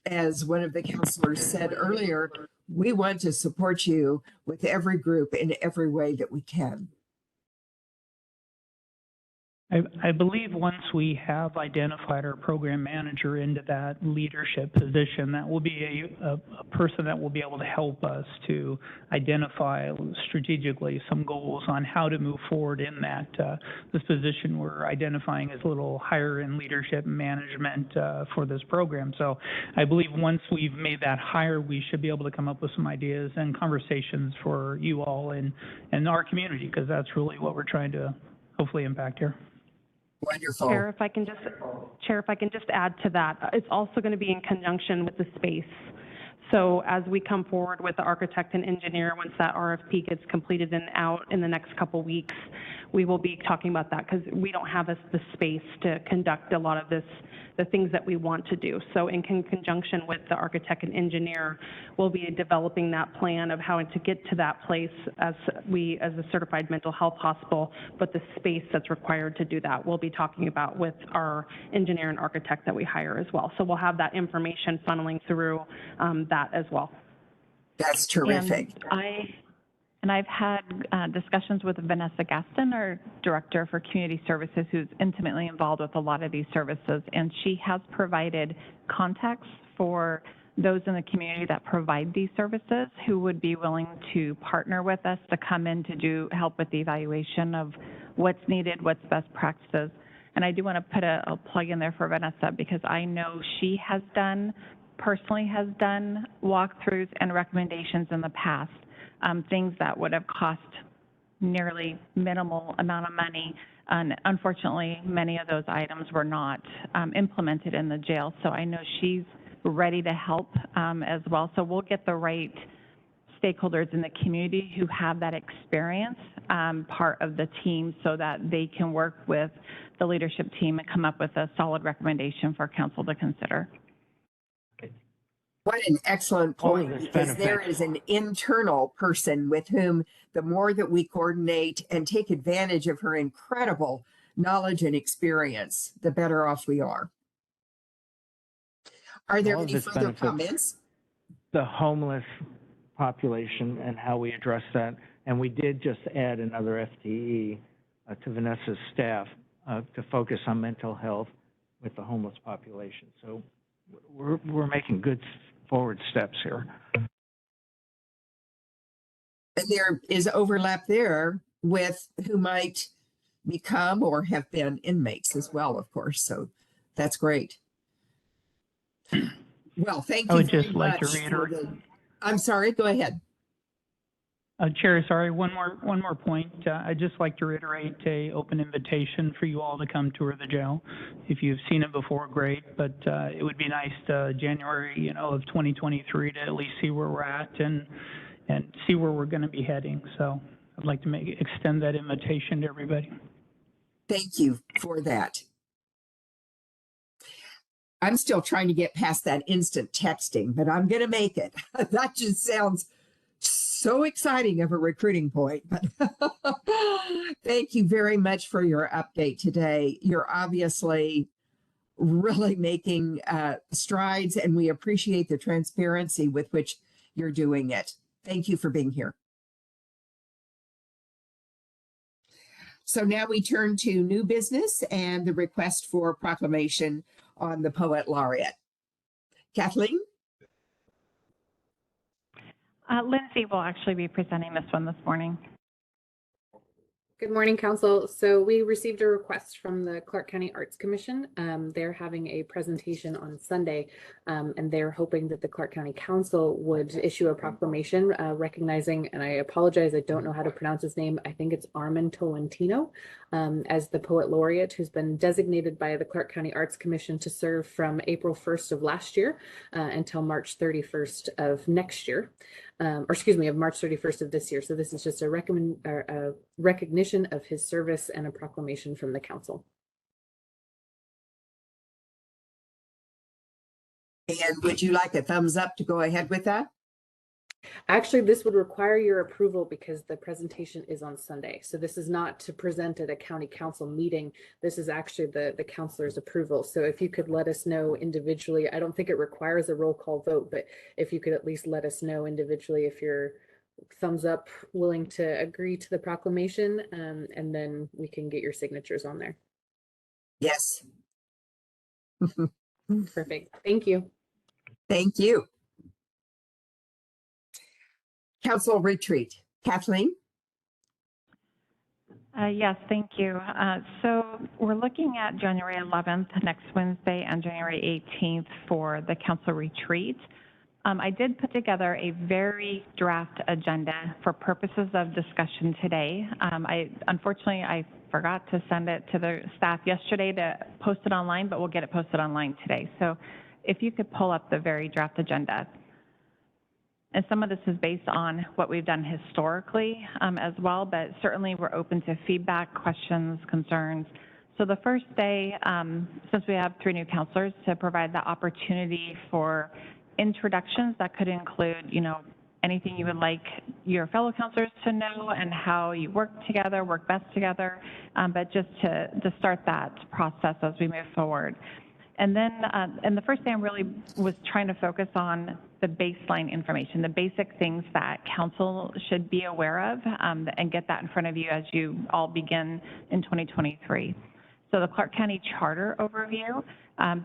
as one of the counselors said earlier, we want to support you with every group in every way that we can. I believe once we have identified our program manager into that leadership position, that will be a person that will be able to help us to identify strategically some goals on how to move forward in that. This position we're identifying as a little higher in leadership and management for this program. So I believe once we've made that hire, we should be able to come up with some ideas and conversations for you all and our community, because that's really what we're trying to hopefully impact here. Wonderful. Chair, if I can just add to that, it's also going to be in conjunction with the space. So as we come forward with the architect and engineer, once that RFP gets completed and out in the next couple weeks, we will be talking about that, because we don't have the space to conduct a lot of the things that we want to do. So in conjunction with the architect and engineer, we'll be developing that plan of how to get to that place as a certified mental health hospital, but the space that's required to do that, we'll be talking about with our engineer and architect that we hire as well. So we'll have that information funneling through that as well. That's terrific. And I've had discussions with Vanessa Gaston, our Director for Community Services, who's intimately involved with a lot of these services, and she has provided contacts for those in the community that provide these services who would be willing to partner with us to come in to help with the evaluation of what's needed, what's best practices. And I do want to put a plug in there for Vanessa, because I know she personally has done walkthroughs and recommendations in the past. Things that would have cost nearly minimal amount of money And unfortunately, many of those items were not implemented in the jail. So I know she's ready to help as well. So we'll get the right stakeholders in the community who have that experience part of the team so that they can work with the leadership team and come up with a solid recommendation for council to consider. What an excellent All of point, this because there benefits. is an internal person with whom the more that we coordinate and take advantage of her incredible knowledge and experience, the better off we are. Are there All of any this further benefits comments? the homeless population and how we address that. And we did just add another FTE to Vanessa's staff to focus on mental health with the homeless population. So we're making good forward steps here. And there is overlap there with who might become or have been inmates as well, of course. So that's great. Well, thank I you would very just like much to for reiterate. the, I'm sorry, go ahead. Chair, sorry, one more point. I'd just like to reiterate a open invitation for you all to come tour the jail. If you've seen it before, great, but it would be nice January, of 2023 to at least see where we're at and see where we're going to be heading. So I'd like to extend that invitation to everybody. Thank you for that. I'm still trying to get past that instant texting, but I'm going to make it. That just sounds so exciting of a recruiting point. But thank you very much for your update today. You're obviously really making strides, and we appreciate the transparency with which you're doing it. Thank you for being here. So now we turn to new business and the request for proclamation on the poet laureate. Kathleen? Lindsay will actually be presenting this one this morning. Good morning, Council. So we received a request from the Clark County Arts Commission. They're having a presentation on Sunday, and they're hoping that the Clark County Council would issue a proclamation recognizing, and I apologize, I don't know how to pronounce his name. I think it's Armand Tolentino as the Poet Laureate, who's been designated by the Clark County Arts Commission to serve from April 1st of last year until March 31st of next year. Or excuse me, of March 31st of this year. So this is just a recognition of his service and a proclamation from the council. And would you like a thumbs up to go ahead with that? Actually, this would require your approval because the presentation is on Sunday. So this is not to present at a county council meeting. This is actually the councilor's approval. So if you could let us know individually, I don't think it requires a roll call vote, but if you could at least let us know individually if you're thumbs up willing to agree to the proclamation, and then we can get your signatures on there. Yes. Perfect. Thank you. Thank you. Council retreat. Kathleen? Yes, thank you. So we're looking at January 11th, next Wednesday, and January 18th for the council retreat. I did put together a very draft agenda for purposes of discussion today. Unfortunately, I forgot to send it to the staff yesterday to post it online, but we'll get it posted online today. So if you could pull up the very draft agenda. And some of this is based on what we've done historically as well, but certainly we're open to feedback, questions, concerns. So the first day, since we have 3 new counselors, to provide the opportunity for introductions that could include, anything you would like your fellow counselors to know and how you work together, work best together, but just to start that process as we move forward. And then, and the first day I really was trying to focus on the baseline information, the basic things that council should be aware of, and get that in front of you as you all begin in 2023. So the Clark County Charter overview,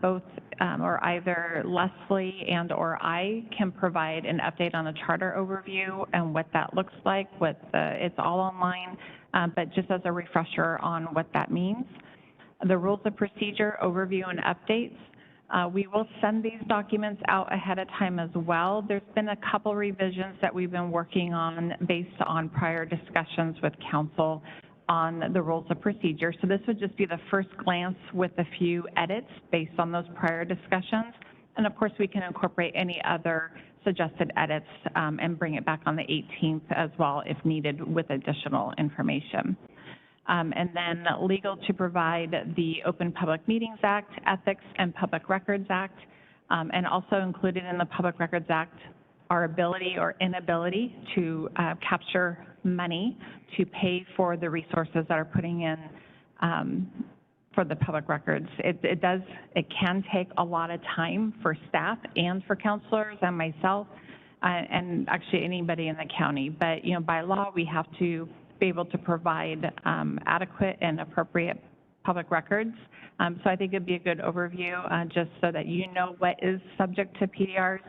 both or either Leslie and or I can provide an update on the charter overview and what that looks like. It's all online, but just as a refresher on what that means. The rules of procedure overview and updates. We will send these documents out ahead of time as well. There's been a couple revisions that we've been working on based on prior discussions with council on the rules of procedure. So this would just be the first glance with a few edits based on those prior discussions. And of course, we can incorporate any other suggested edits and bring it back on the 18th as well if needed with additional information. And then legal to provide the Open Public Meetings Act, Ethics and Public Records Act, and also included in the Public Records Act our ability or inability to capture money to pay for the resources that are putting in for the public records. It can take a lot of time for staff and for counselors and myself and actually anybody in the county. But, you know, by law, we have to be able to provide adequate and appropriate public records. So I think it'd be a good overview just so that you know what is subject to PDRs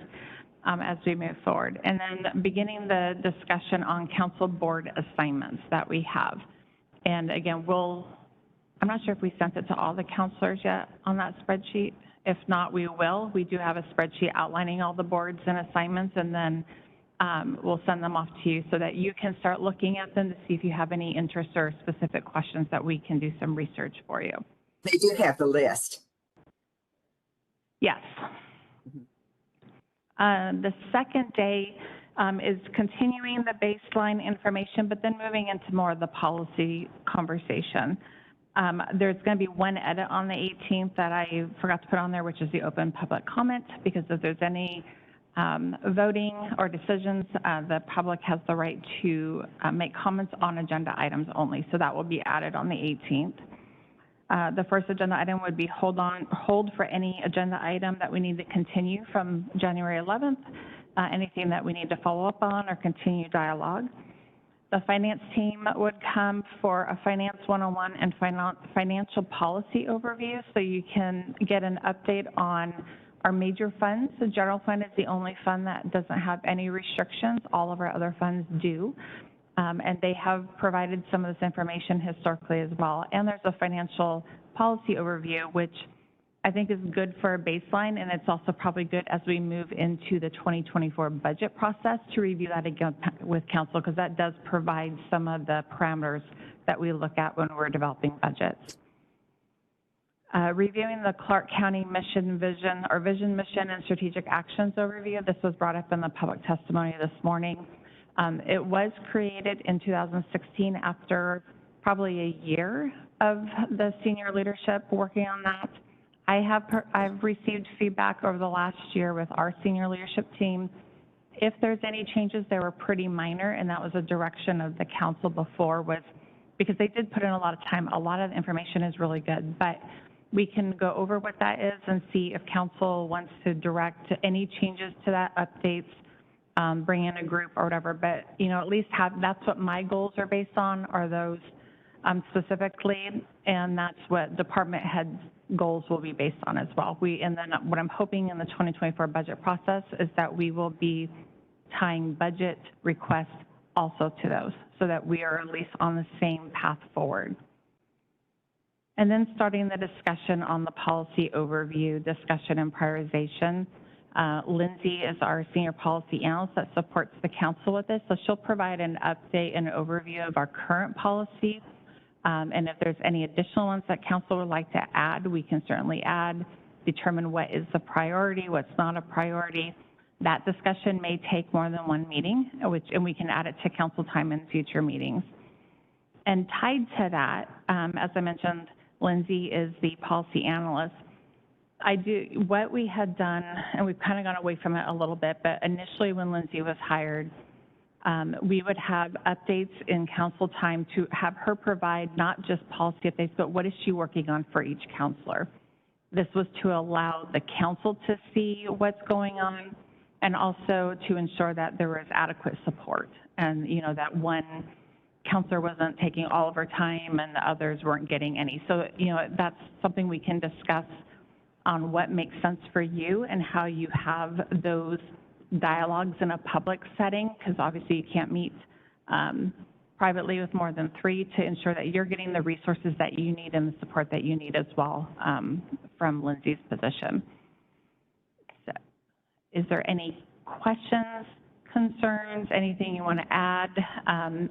as we move forward. And then beginning the discussion on council board assignments that we have. And again, I'm not sure if we sent it to all the counselors yet on that spreadsheet. If not, we will. We do have a spreadsheet outlining all the boards and assignments, and then we'll send them off to you so that you can start looking at them to see if you have any interest or specific questions that we can do some research for you. They do have the list. Yes. The second day is continuing the baseline information, but then moving into more of the policy conversation. There's going to be one edit on the 18th that I forgot to put on there, which is the open public comment, because if there's any voting or decisions, the public has the right to make comments on agenda items only. So that will be added on the 18th. The first agenda item would be hold for any agenda item that we need to continue from January 11th, anything that we need to follow up on or continue dialogue. The finance team would come for a Finance 101 and financial policy overview, so you can get an update on our major funds. The general fund is the only fund that doesn't have any restrictions. All of our other funds do. And they have provided some of this information historically as well. And there's a financial policy overview, which I think is good for a baseline, and it's also probably good as we move into the 2024 budget process to review that again with council, because that does provide some of the parameters that we look at when we're developing budgets. Reviewing the Clark County mission, vision, mission, and strategic actions overview. This was brought up in the public testimony this morning. It was created in 2016 after probably a year of the senior leadership working on that. I've received feedback over the last year with our senior leadership team. If there's any changes, they were pretty minor, and that was a direction of the council before, was because they did put in a lot of time. A lot of the information is really good, but we can go over what that is and see if council wants to direct any changes to that, updates, bring in a group or whatever. But, you know, at least that's what my goals are based on, are those specifically, and that's what department heads' goals will be based on as well. And then what I'm hoping in the 2024 budget process is that we will be tying budget requests also to those, so that we are at least on the same path forward. And then starting the discussion on the policy overview, discussion and prioritization. Lindsay is our senior policy analyst that supports the council with this, so she'll provide an update and overview of our current policy. And if there's any additional ones that council would like to add, we can certainly add, determine what is the priority, what's not a priority. That discussion may take more than one meeting, and we can add it to council time in future meetings. And tied to that, as I mentioned, Lindsay is the policy analyst. What we had done, and we've kind of gone away from it a little bit, but initially when Lindsay was hired, we would have updates in council time to have her provide not just policy updates, but what is she working on for each counselor. This was to allow the council to see what's going on, and also to ensure that there was adequate support, and that one counselor wasn't taking all of her time and the others weren't getting any. So that's something we can discuss on what makes sense for you and how you have those dialogues in a public setting, because obviously you can't meet privately with more than 3, to ensure that you're getting the resources that you need and the support that you need as well from Lindsay's position. So, is there any questions, concerns, anything you want to add?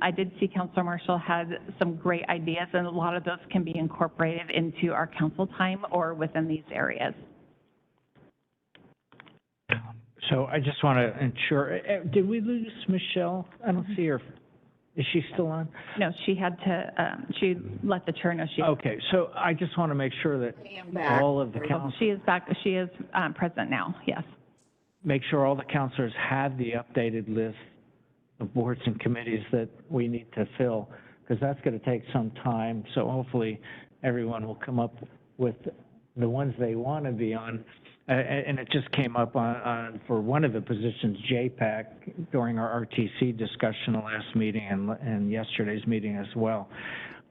I did see Councilor Marshall had some great ideas, and a lot of those can be incorporated into our council time or within these areas. So I just want to ensure, did we lose Michelle? I don't see her. Is she still on? No, she had to, she let the chair know she. Okay, so I just want to make sure that all of the council, She is back, she is present now, yes. make sure all the councilors have the updated list of boards and committees that we need to fill, because that's going to take some time. So hopefully everyone will come up with the ones they want to be on. And it just came up on for one of the positions, JPAC, during our RTC discussion the last meeting and yesterday's meeting as well.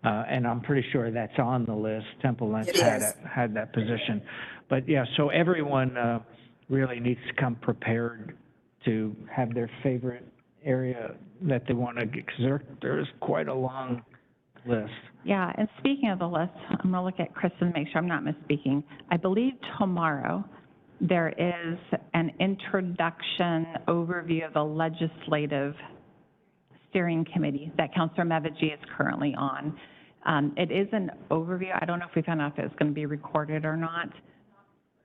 And I'm pretty sure that's on the list. Temple Lynch had that position. But yeah, so everyone really needs to come prepared to have their favorite area that they want to get, because there's quite a long list. Yeah, and speaking of the list, I'm going to look at Kristen to make sure I'm not misspeaking. I believe tomorrow there is an introduction overview of the legislative steering committee that Councilor Mevigi is currently on. It is an overview. I don't know if we found out if it's going to be recorded or not.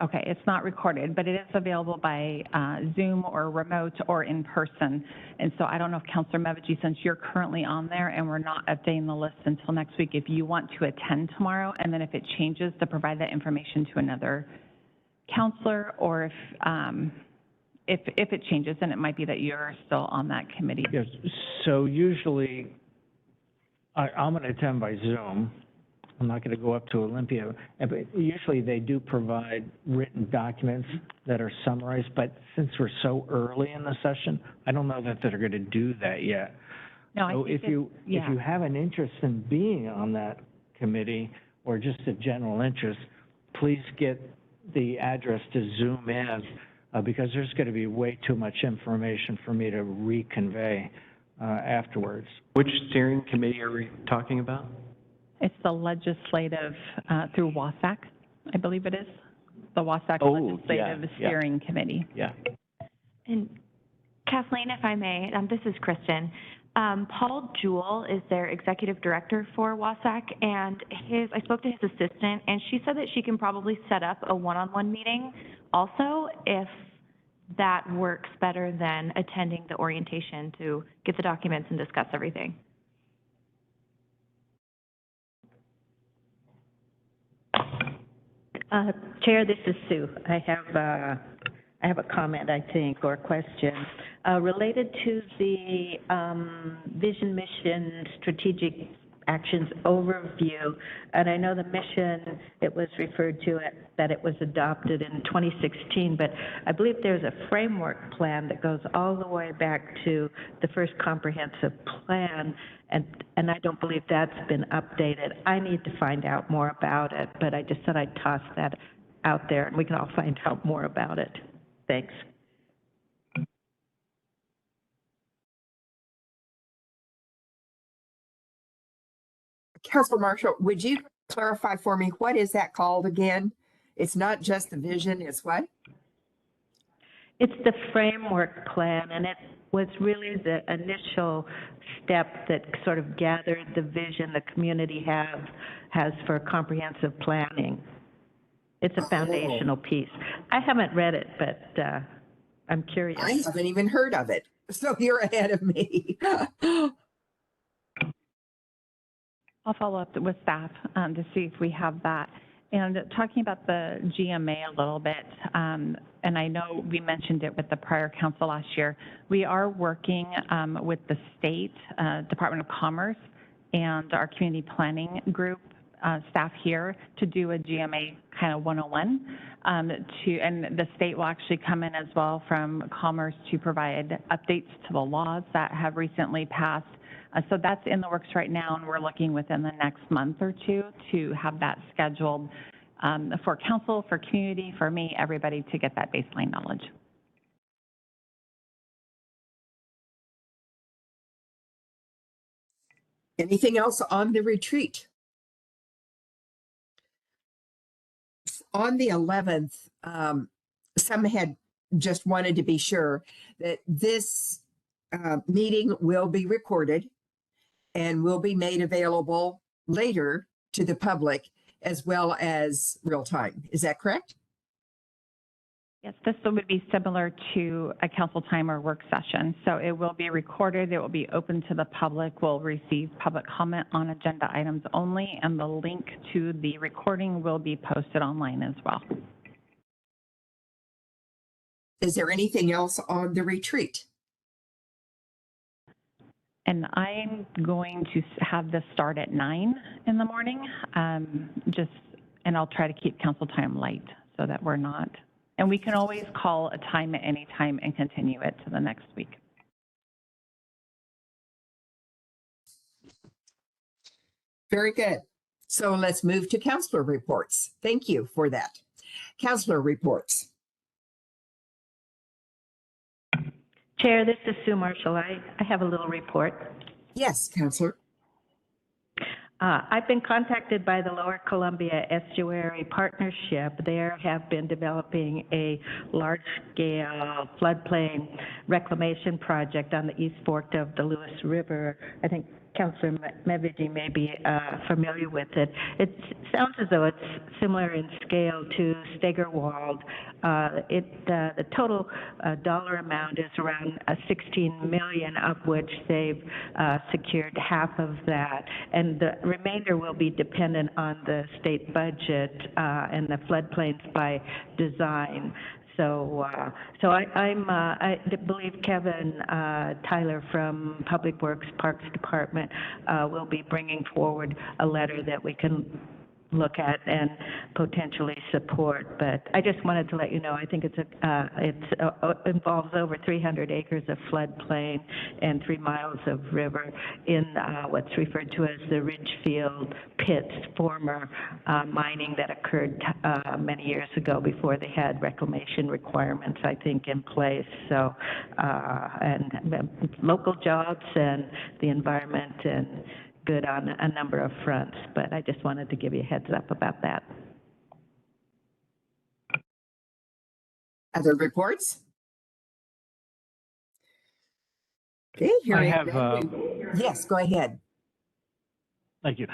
Okay, it's not recorded, but it is available by Zoom or remote or in person. And so I don't know if Councilor Mevigi, since you're currently on there and we're not updating the list until next week, if you want to attend tomorrow, and then if it changes, to provide that information to another councilor, or if it changes, then it might be that you're still on that committee. Yes, so usually I'm going to attend by Zoom. I'm not going to go up to Olympia, but usually they do provide written documents that are summarized, but since we're so early in the session, I don't know that they're going to do that yet. No, So if you have an interest in being on that committee, or just a general interest, please get the address to Zoom in, because there's going to be way too much information for me to reconvey afterwards. Which steering committee are we talking about? It's the legislative, through WASAC, I believe it is. The WASAC Legislative Steering Committee. Yeah. And Kathleen, if I may, this is Kristen. Paul Jewell is their executive director for WASAC, and I spoke to his assistant, and she said that she can probably set up a one-on-one meeting also if that works better than attending the orientation to get the documents and discuss everything. Chair, this is Sue. I have a comment, I think, or a question related to the vision, mission, strategic actions overview. And I know the mission, it was referred to that it was adopted in 2016, but I believe there's a framework plan that goes all the way back to the first comprehensive plan, and I don't believe that's been updated. I need to find out more about it, but I just thought I'd toss that out there, and we can all find out more about it. Thanks. Councilor Marshall, would you clarify for me, what is that called again? It's not just the vision, it's what? It's the framework plan, and it was really the initial step that sort of gathered the vision the community has for comprehensive planning. It's a foundational piece. I haven't read it, but I'm curious. I haven't even heard of it, so you're ahead of me. I'll follow up with staff to see if we have that. And talking about the GMA a little bit, and I know we mentioned it with the prior council last year, we are working with the state Department of Commerce and our community planning group staff here to do a GMA kind of 101 and the state will actually come in as well from Commerce to provide updates to the laws that have recently passed. So that's in the works right now, and we're looking within the next month or two to have that scheduled for council, for community, for me, everybody to get that baseline knowledge. Anything else on the retreat? On the 11th, some had just wanted to be sure that this meeting will be recorded and will be made available later to the public as well as real time. Is that correct? Yes, this would be similar to a council time or work session. So it will be recorded, it will be open to the public, we'll receive public comment on agenda items only, and the link to the recording will be posted online as well. Is there anything else on the retreat? And I'm going to have this start at 9 in the morning, and I'll try to keep council time light so that we're not. And we can always call a time at any time and continue it to the next week. Very good. So let's move to councilor reports. Thank you for that. Councilor reports. Chair, this is Sue Marshall. I have a little report. Yes, Councilor. I've been contacted by the Lower Columbia Estuary Partnership. They have been developing a large-scale floodplain reclamation project on the East Fork of the Lewis River. I think Councilor Meviji may be familiar with it. It sounds as though it's similar in scale to Steigerwald. The total dollar amount is around $16 million, of which they've secured half of that, and the remainder will be dependent on the state budget and the floodplains by design. So I believe Kevin Tyler from Public Works Parks Department will be bringing forward a letter that we can look at and potentially support. But I just wanted to let you know, I think it involves over 300 acres of floodplain and 3 miles of river in what's referred to as the Ridgefield pits, former mining that occurred many years ago before they had reclamation requirements, I think, in place. So, and local jobs and the environment and good on a number of fronts, but I just wanted to give you a heads up about that. Other reports? Okay, here I have, yes, go ahead. Thank you.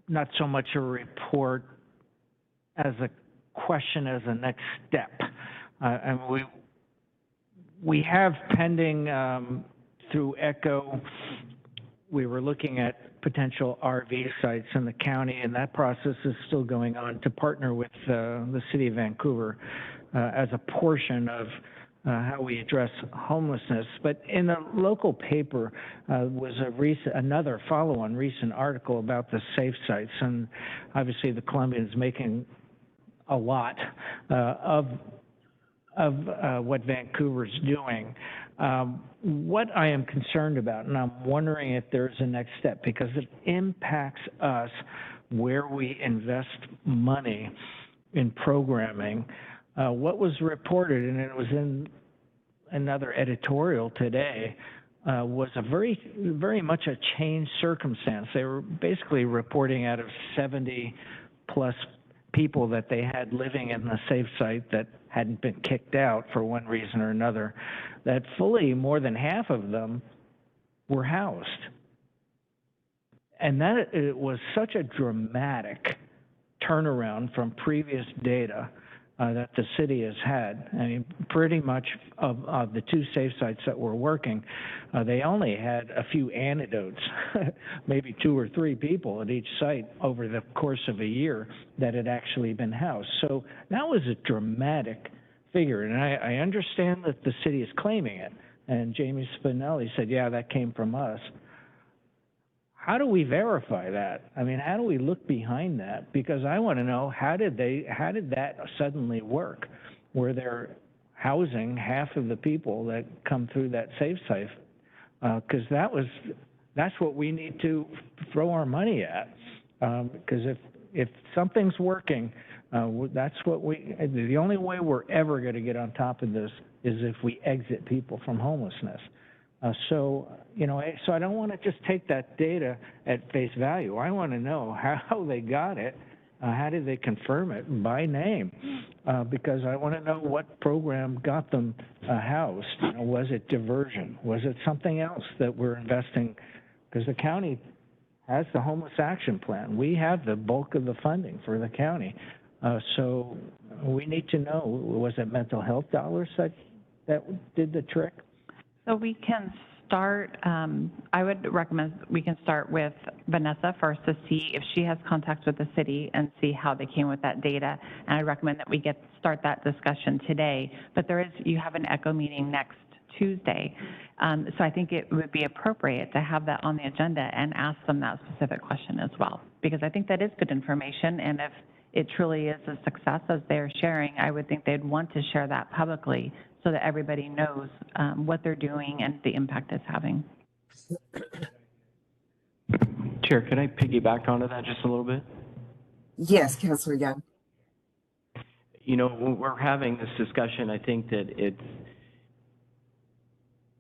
Not so much a report as a question as a next step. And we have pending through ECHO, we were looking at potential RV sites in the county, and that process is still going on to partner with the city of Vancouver as a portion of how we address homelessness. But in a local paper was another follow-on recent article about the safe sites, and obviously the Columbians making a lot of what Vancouver's doing. What I am concerned about, and I'm wondering if there's a next step, because it impacts us where we invest money in programming. What was reported, and it was in another editorial today, was a very much a changed circumstance. They were basically reporting out of 70 plus people that they had living in the safe site that hadn't been kicked out for one reason or another, that fully more than half of them were housed. And that it was such a dramatic turnaround from previous data that the city has had. I mean, pretty much of the 2 safe sites that were working, they only had a few antidotes, maybe 2 or 3 people at each site over the course of a year that had actually been housed. So that was a dramatic figure, and I understand that the city is claiming it. And Jamie Spinelli said, yeah, that came from us. How do we verify that? I mean, how do we look behind that? Because I want to know, how did that suddenly work? Were there housing half of the people that come through that safe site? Because that's what we need to throw our money at. Because if something's working, that's what the only way we're ever going to get on top of this is if we exit people from homelessness. So I don't want to just take that data at face value. I want to know how they got it How did they confirm it by name? Because I want to know what program got them housed. You know, was it diversion? Was it something else that we're investing? Because the county has the homeless action plan. We have the bulk of the funding for the county. So we need to know, was it mental health dollars that did the trick? So we can start, I would recommend we can start with Vanessa first to see if she has contacts with the city and see how they came with that data. And I recommend that we start that discussion today. But you have an ECHO meeting next Tuesday. So I think it would be appropriate to have that on the agenda and ask them that specific question as well, because I think that is good information. And if it truly is a success as they're sharing, I would think they'd want to share that publicly so that everybody knows what they're doing and the impact it's having. Chair, can I piggyback onto that just a little bit? Yes, Councilor Young. You know, when we're having this discussion, I think that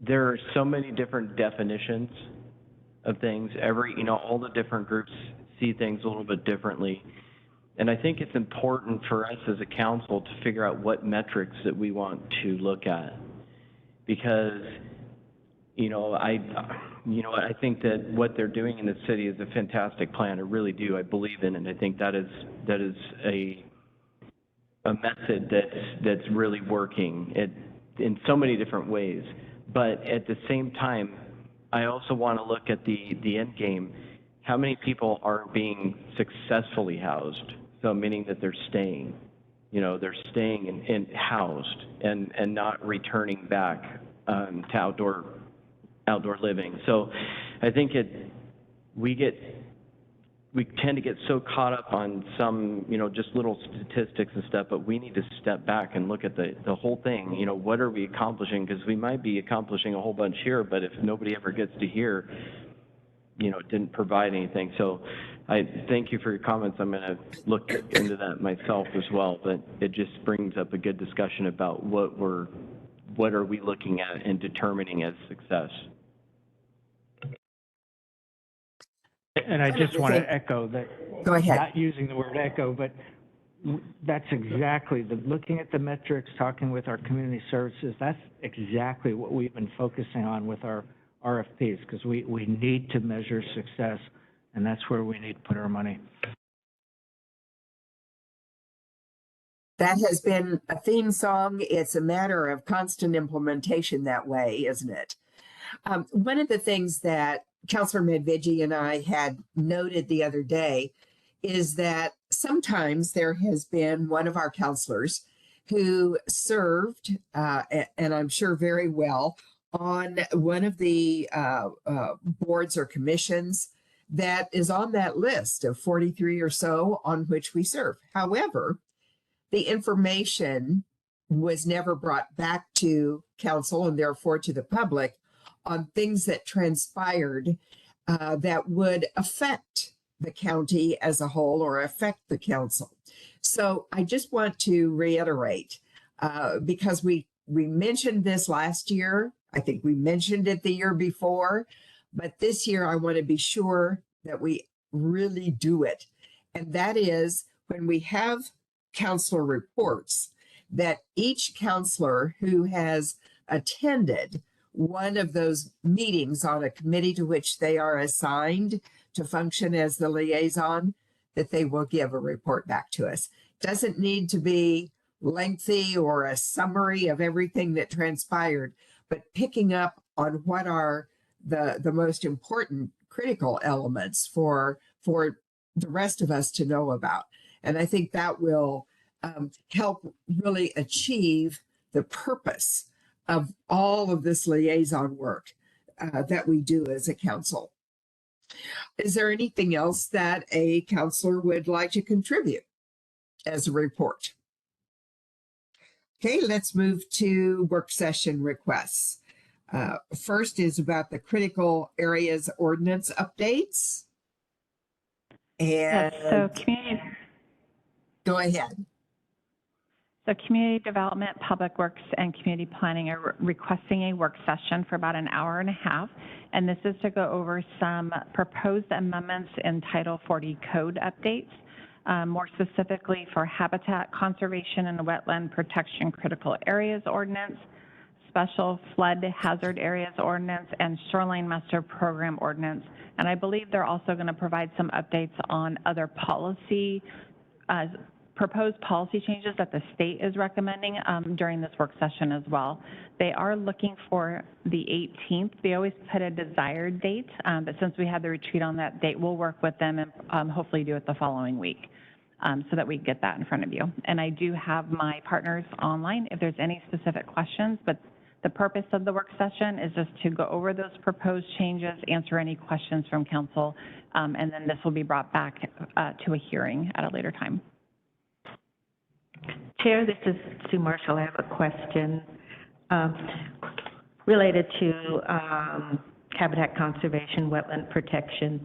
there are so many different definitions of things. All the different groups see things a little bit differently. And I think it's important for us as a council to figure out what metrics that we want to look at. Because, I think that what they're doing in the city is a fantastic plan. I really do. I believe in it. I think that is a method that's really working in so many different ways. But at the same time, I also want to look at the end game. How many people are being successfully housed? So meaning that they're staying, they're staying and housed and not returning back to outdoor living. So I think we tend to get so caught up on some, just little statistics and stuff, but we need to step back and look at the whole thing. What are we accomplishing? Because we might be accomplishing a whole bunch here, but if nobody ever gets to hear, it didn't provide anything. So I thank you for your comments. I'm going to look into that myself as well, but it just brings up a good discussion about what are we looking at and determining as success. And I just want to echo that. Go ahead. Not using the word echo, but that's exactly looking at the metrics, talking with our community services. That's exactly what we've been focusing on with our RFPs, because we need to measure success, and that's where we need to put our money. That has been a theme song. It's a matter of constant implementation that way, isn't it? One of the things that Councilor Medvigi and I had noted the other day is that sometimes there has been one of our councilors who served, and I'm sure very well, on one of the boards or commissions that is on that list of 43 or so on which we serve. However, the information was never brought back to council and therefore to the public on things that transpired that would affect the county as a whole or affect the council. So I just want to reiterate, because we mentioned this last year, I think we mentioned it the year before, but this year I want to be sure that we really do it. And that is when we have councilor reports, that each councilor who has attended one of those meetings on a committee to which they are assigned to function as the liaison, that they will give a report back to us. Doesn't need to be lengthy or a summary of everything that transpired, but picking up on what are the most important critical elements for the rest of us to know about. And I think that will help really achieve the purpose of all of this liaison work that we do as a council. Is there anything else that a councilor would like to contribute as a report? Okay, let's move to work session requests. First is about the critical areas ordinance updates. And yes, so community. Go ahead. So Community Development, Public Works, and Community Planning are requesting a work session for about an hour and a half. And this is to go over some proposed amendments in Title 40 code updates. more specifically for habitat conservation and wetland protection critical areas ordinance, special flood hazard areas ordinance, and shoreline master program ordinance. And I believe they're also going to provide some updates on other policy, proposed policy changes that the state is recommending during this work session as well. They are looking for the 18th. They always put a desired date, but since we had the retreat on that date, we'll work with them and hopefully do it the following week so that we get that in front of you. And I do have my partners online if there's any specific questions, but the purpose of the work session is just to go over those proposed changes, answer any questions from council, and then this will be brought back to a hearing at a later time. Chair, this is Sue Marshall. I have a question related to habitat conservation, wetland protection.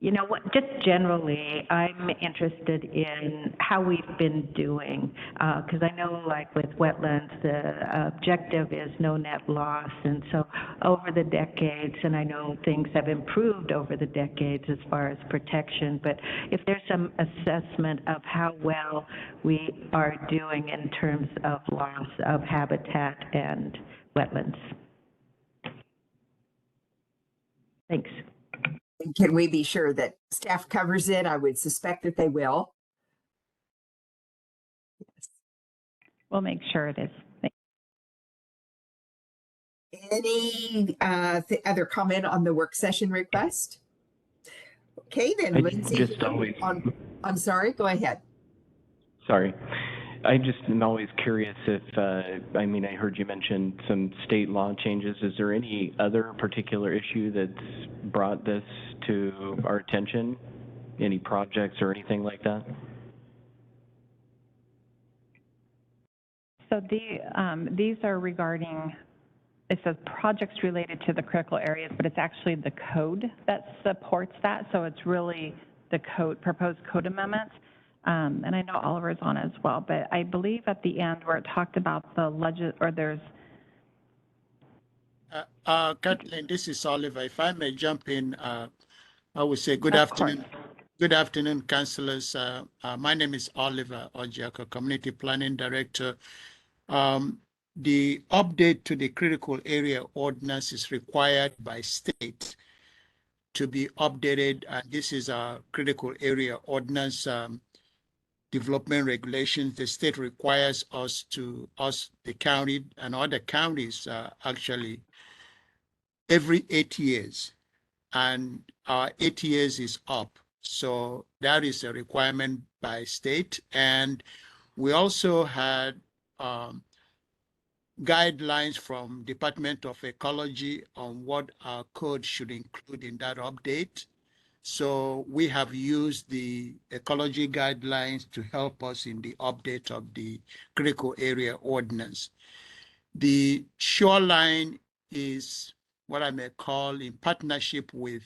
You know what, just generally, I'm interested in how we've been doing, because I know like with wetlands, the objective is no net loss, and so over the decades, and I know things have improved over the decades as far as protection, but if there's some assessment of how well we are doing in terms of loss of habitat and wetlands. Thanks. Can we be sure that staff covers it? I would suspect that they will. Yes. We'll make sure it is. Any other comment on the work session request? Okay, then Lindsay. I'm sorry, go ahead. Sorry. I just am always curious if, I mean, I heard you mention some state law changes. Is there any other particular issue that's brought this to our attention? Any projects or anything like that? So these are regarding, it says projects related to the critical areas, but it's actually the code that supports that. So it's really the code, proposed code amendments. And I know Oliver's on as well, but I believe at the end where it talked about the there's. Kathleen, this is Oliver. If I may jump in, I would say good afternoon. Good afternoon, councillors. My name is Oliver Ojiako, Community Planning Director. The update to the critical area ordinance is required by state to be updated. And this is our critical area ordinance development regulations. The state requires the county and other counties actually every 8 years, and our 8 years is up. So that is a requirement by state. And we also had guidelines from Department of Ecology on what our code should include in that update. So we have used the ecology guidelines to help us in the update of the critical area ordinance. The shoreline is what I may call in partnership with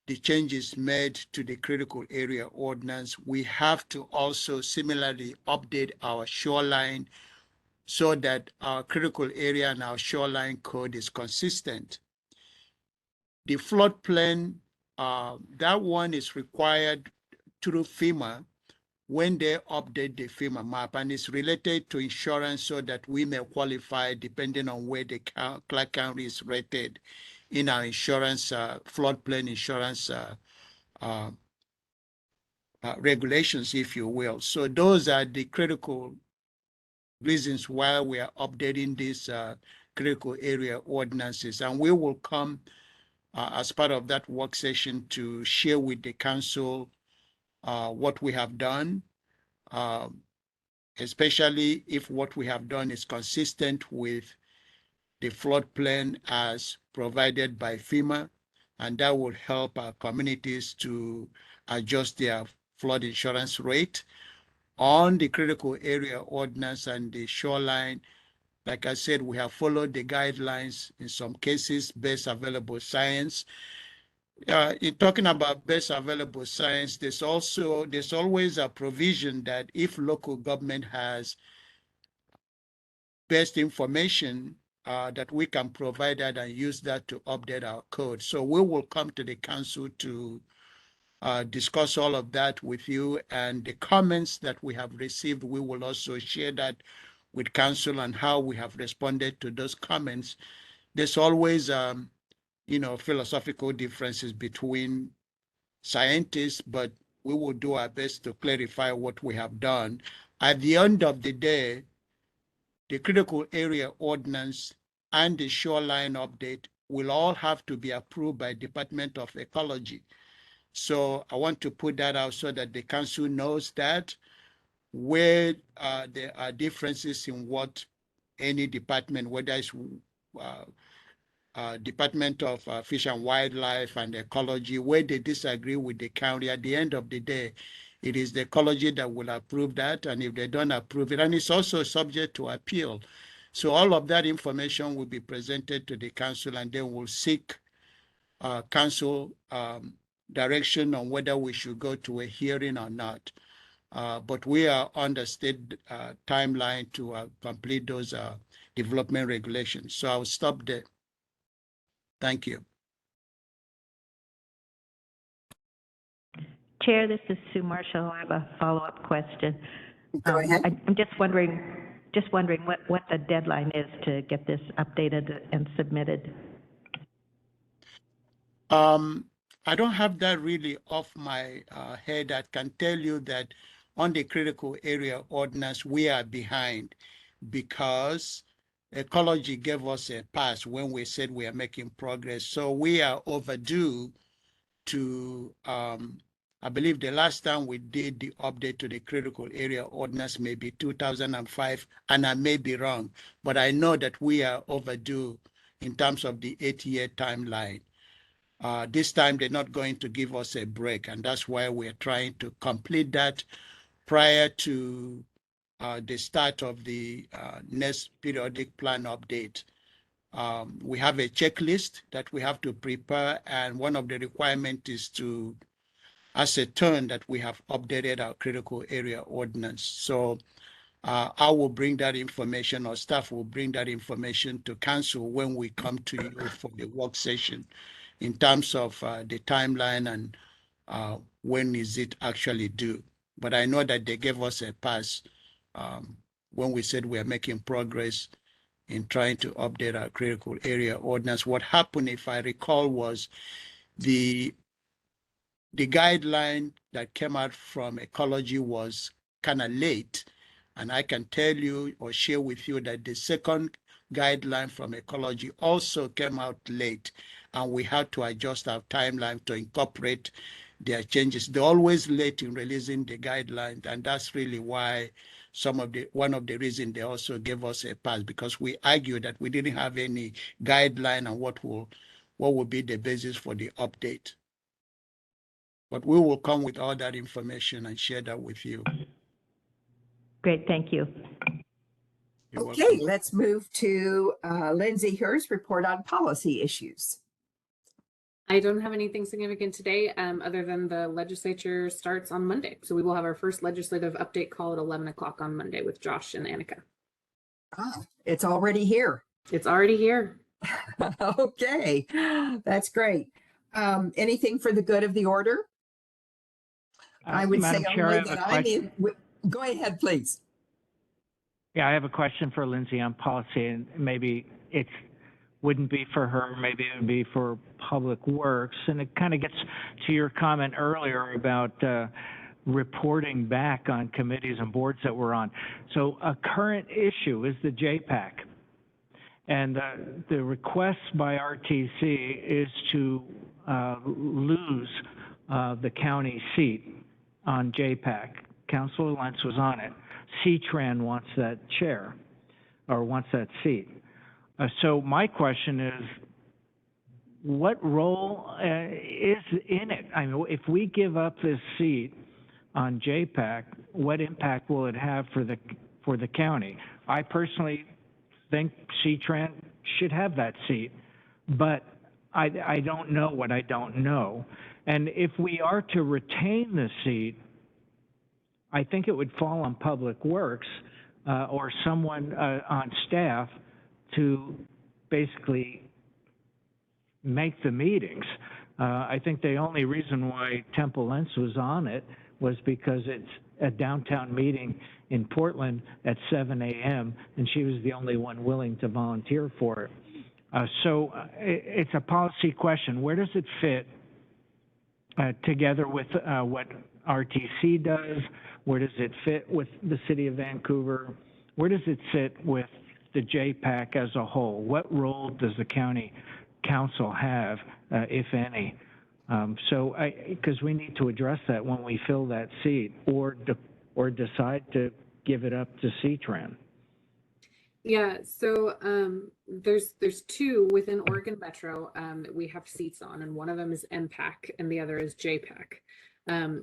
the changes made to the critical area ordinance. We have to also similarly update our shoreline so that our critical area and our shoreline code is consistent. The floodplain, that one is required through FEMA when they update the FEMA map, and it's related to insurance so that we may qualify depending on where the Clark County is rated in our insurance, floodplain insurance regulations, if you will. So those are the critical reasons why we are updating these critical area ordinances, and we will come as part of that work session to share with the council what we have done, especially if what we have done is consistent with the floodplain as provided by FEMA, and that will help our communities to adjust their flood insurance rate. On the critical area ordinance and the shoreline, like I said, we have followed the guidelines, in some cases, best available science. In talking about best available science, there's always a provision that if local government has best information, that we can provide that and use that to update our code. So we will come to the council to discuss all of that with you, and the comments that we have received, we will also share that with council and how we have responded to those comments. There's always, philosophical differences between scientists, but we will do our best to clarify what we have done. At the end of the day, the critical area ordinance and the shoreline update will all have to be approved by Department of Ecology. So I want to put that out so that the council knows that where there are differences in what any department, whether it's Department of Fish and Wildlife and Ecology, where they disagree with the county, at the end of the day, it is the ecology that will approve that. And if they don't approve it, and it's also subject to appeal. So all of that information will be presented to the council, and then we'll seek council direction on whether we should go to a hearing or not. But we are on the state timeline to complete those development regulations. So I'll stop there. Thank you. Chair, this is Sue Marshall. I have a follow-up question. Go ahead. I'm just wondering what the deadline is to get this updated and submitted. I don't have that really off my head. I can tell you that on the critical area ordinance, we are behind because ecology gave us a pass when we said we are making progress. So we are overdue to, I believe the last time we did the update to the critical area ordinance may be 2005, and I may be wrong, but I know that we are overdue in terms of the 8-year timeline. This time they're not going to give us a break, and that's why we're trying to complete that prior to the start of the next periodic plan update. We have a checklist that we have to prepare, and one of the requirements is to ascertain that we have updated our critical area ordinance. So I will bring that information, or staff will bring that information to council when we come to you for the work session in terms of the timeline and when is it actually due. But I know that they gave us a pass when we said we are making progress in trying to update our critical area ordinance. What happened, if I recall, was the guideline that came out from ecology was kind of late. And I can tell you or share with you that the second guideline from ecology also came out late, and we had to adjust our timeline to incorporate their changes. They're always late in releasing the guidelines, and that's really why one of the reasons they also gave us a pass, because we argued that we didn't have any guideline on what will be the basis for the update. But we will come with all that information and share that with you. Great, thank you. You're Okay, welcome. let's move to Lindsay Hurst, report on policy issues. I don't have anything significant today, other than the legislature starts on Monday. So we will have our first legislative update call at 11 o'clock on Monday with Josh and Annika. It's already here. It's already here. Okay, that's great. Anything for the good of the order? I would Madam say Chair, only I have a that I'm question. in. Go ahead, please. Yeah, I have a question for Lindsay on policy, and maybe it wouldn't be for her, maybe it would be for Public Works. And it kind of gets to your comment earlier about reporting back on committees and boards that we're on. So a current issue is the JPAC. And the request by RTC is to lose the county seat on JPAC. Councilor Lentz was on it. CTRAN wants that chair, or wants that seat. So my question is, what role is in it? I mean, if we give up this seat on JPAC, what impact will it have for the county? I personally think CTRAN should have that seat, but I don't know what I don't know. And if we are to retain the seat, I think it would fall on Public Works or someone on staff to basically make the meetings. I think the only reason why Temple Lens was on it was because it's a downtown meeting in Portland at 7 a.m., and she was the only one willing to volunteer for it. It's a policy question. Where does it fit together with what RTC does? Where does it fit with the City of Vancouver? Where does it sit with the JPAC as a whole? What role does the county council have, if any? Because we need to address that when we fill that seat, or decide to give it up to CTRAN. Yeah, so there's two within Oregon Metro that we have seats on, and one of them is MPAC and the other is JPAC.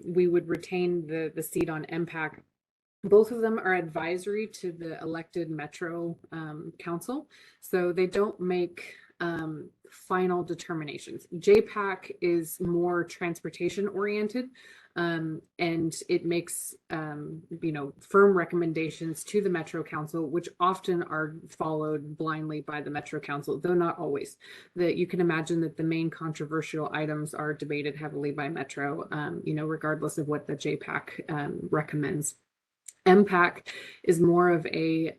We would retain the seat on MPAC. Both of them are advisory to the elected Metro Council, so they don't make final determinations. JPAC is more transportation oriented, and it makes firm recommendations to the Metro Council, which often are followed blindly by the Metro Council, though not always. That you can imagine that the main controversial items are debated heavily by Metro, regardless of what the JPAC recommends. MPAC is more of a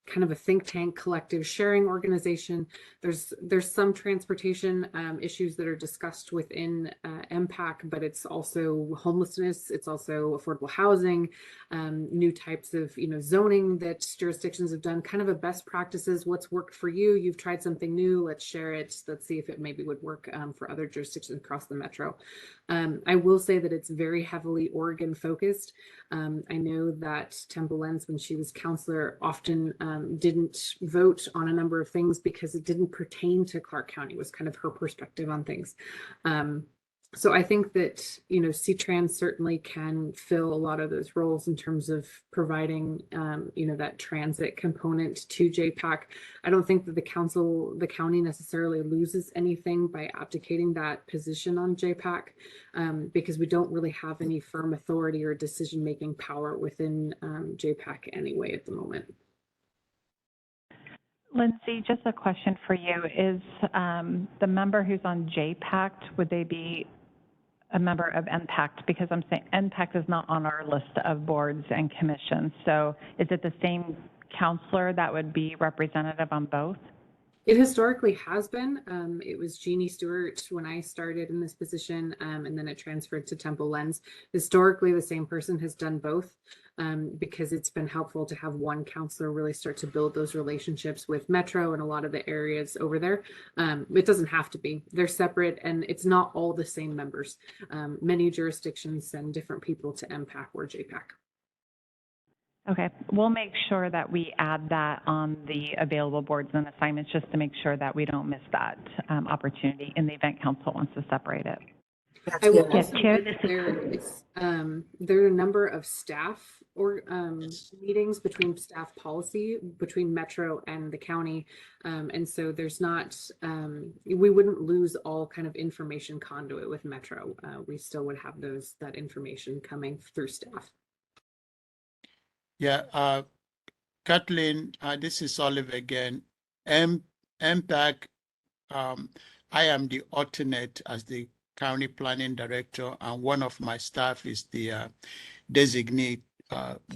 kind of a think tank collective sharing organization. There's some transportation issues that are discussed within MPAC, but it's also homelessness, it's also affordable housing, new types of zoning that jurisdictions have done, kind of a best practices, what's worked for you, you've tried something new, let's share it, let's see if it maybe would work for other jurisdictions across the metro. I will say that it's very heavily Oregon focused. I know that Temple Lens, when she was councilor, often didn't vote on a number of things because it didn't pertain to Clark County, was kind of her perspective on things. So I think that, CTRAN certainly can fill a lot of those roles in terms of providing, that transit component to JPAC. I don't think that the county necessarily loses anything by abdicating that position on JPAC, because we don't really have any firm authority or decision-making power within JPAC anyway at the moment. Lindsay, just a question for you. Is the member who's on JPAC, would they be a member of MPAC? Because I'm saying MPAC is not on our list of boards and commissions. So is it the same counselor that would be representative on both? It historically has been. It was Jeannie Stewart when I started in this position, and then it transferred to Temple Lens. Historically, the same person has done both, because it's been helpful to have one counselor really start to build those relationships with Metro and a lot of the areas over there. It doesn't have to be. They're separate, and it's not all the same members. Many jurisdictions send different people to MPAC or JPAC. Okay, we'll make sure that we add that on the available boards and assignments, just to make sure that we don't miss that opportunity in the event council wants to separate it. I will also note that there are a number of staff or meetings between staff policy between Metro and the county, and so there's not we wouldn't lose all kind of information conduit with Metro. We still would have that information coming through staff. Yeah, Kathleen, this is Olive again. MPAC, I am the alternate as the county planning director, and one of my staff is the designee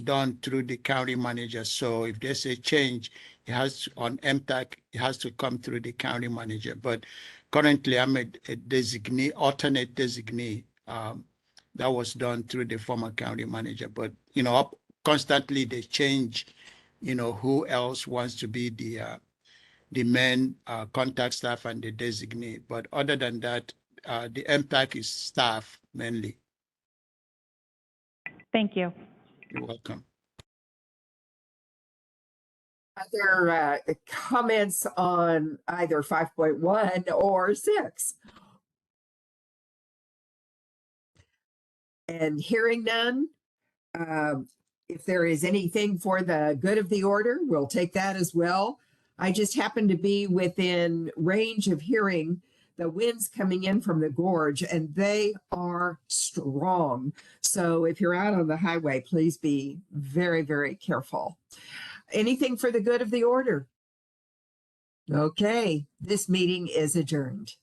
done through the county manager. So if there's a change, on MPAC, it has to come through the county manager. But currently, I'm a designee, alternate designee. That was done through the former county manager. But constantly they change, who else wants to be the main contact staff and the designee. But other than that, the MPAC is staff mainly. Thank you. You're welcome. Other comments on either 5.1 or 6? And hearing none, if there is anything for the good of the order, we'll take that as well. I just happen to be within range of hearing the winds coming in from the gorge, and they are strong. So if you're out on the highway, please be very, very careful. Anything for the good of the order? Okay, this meeting is adjourned.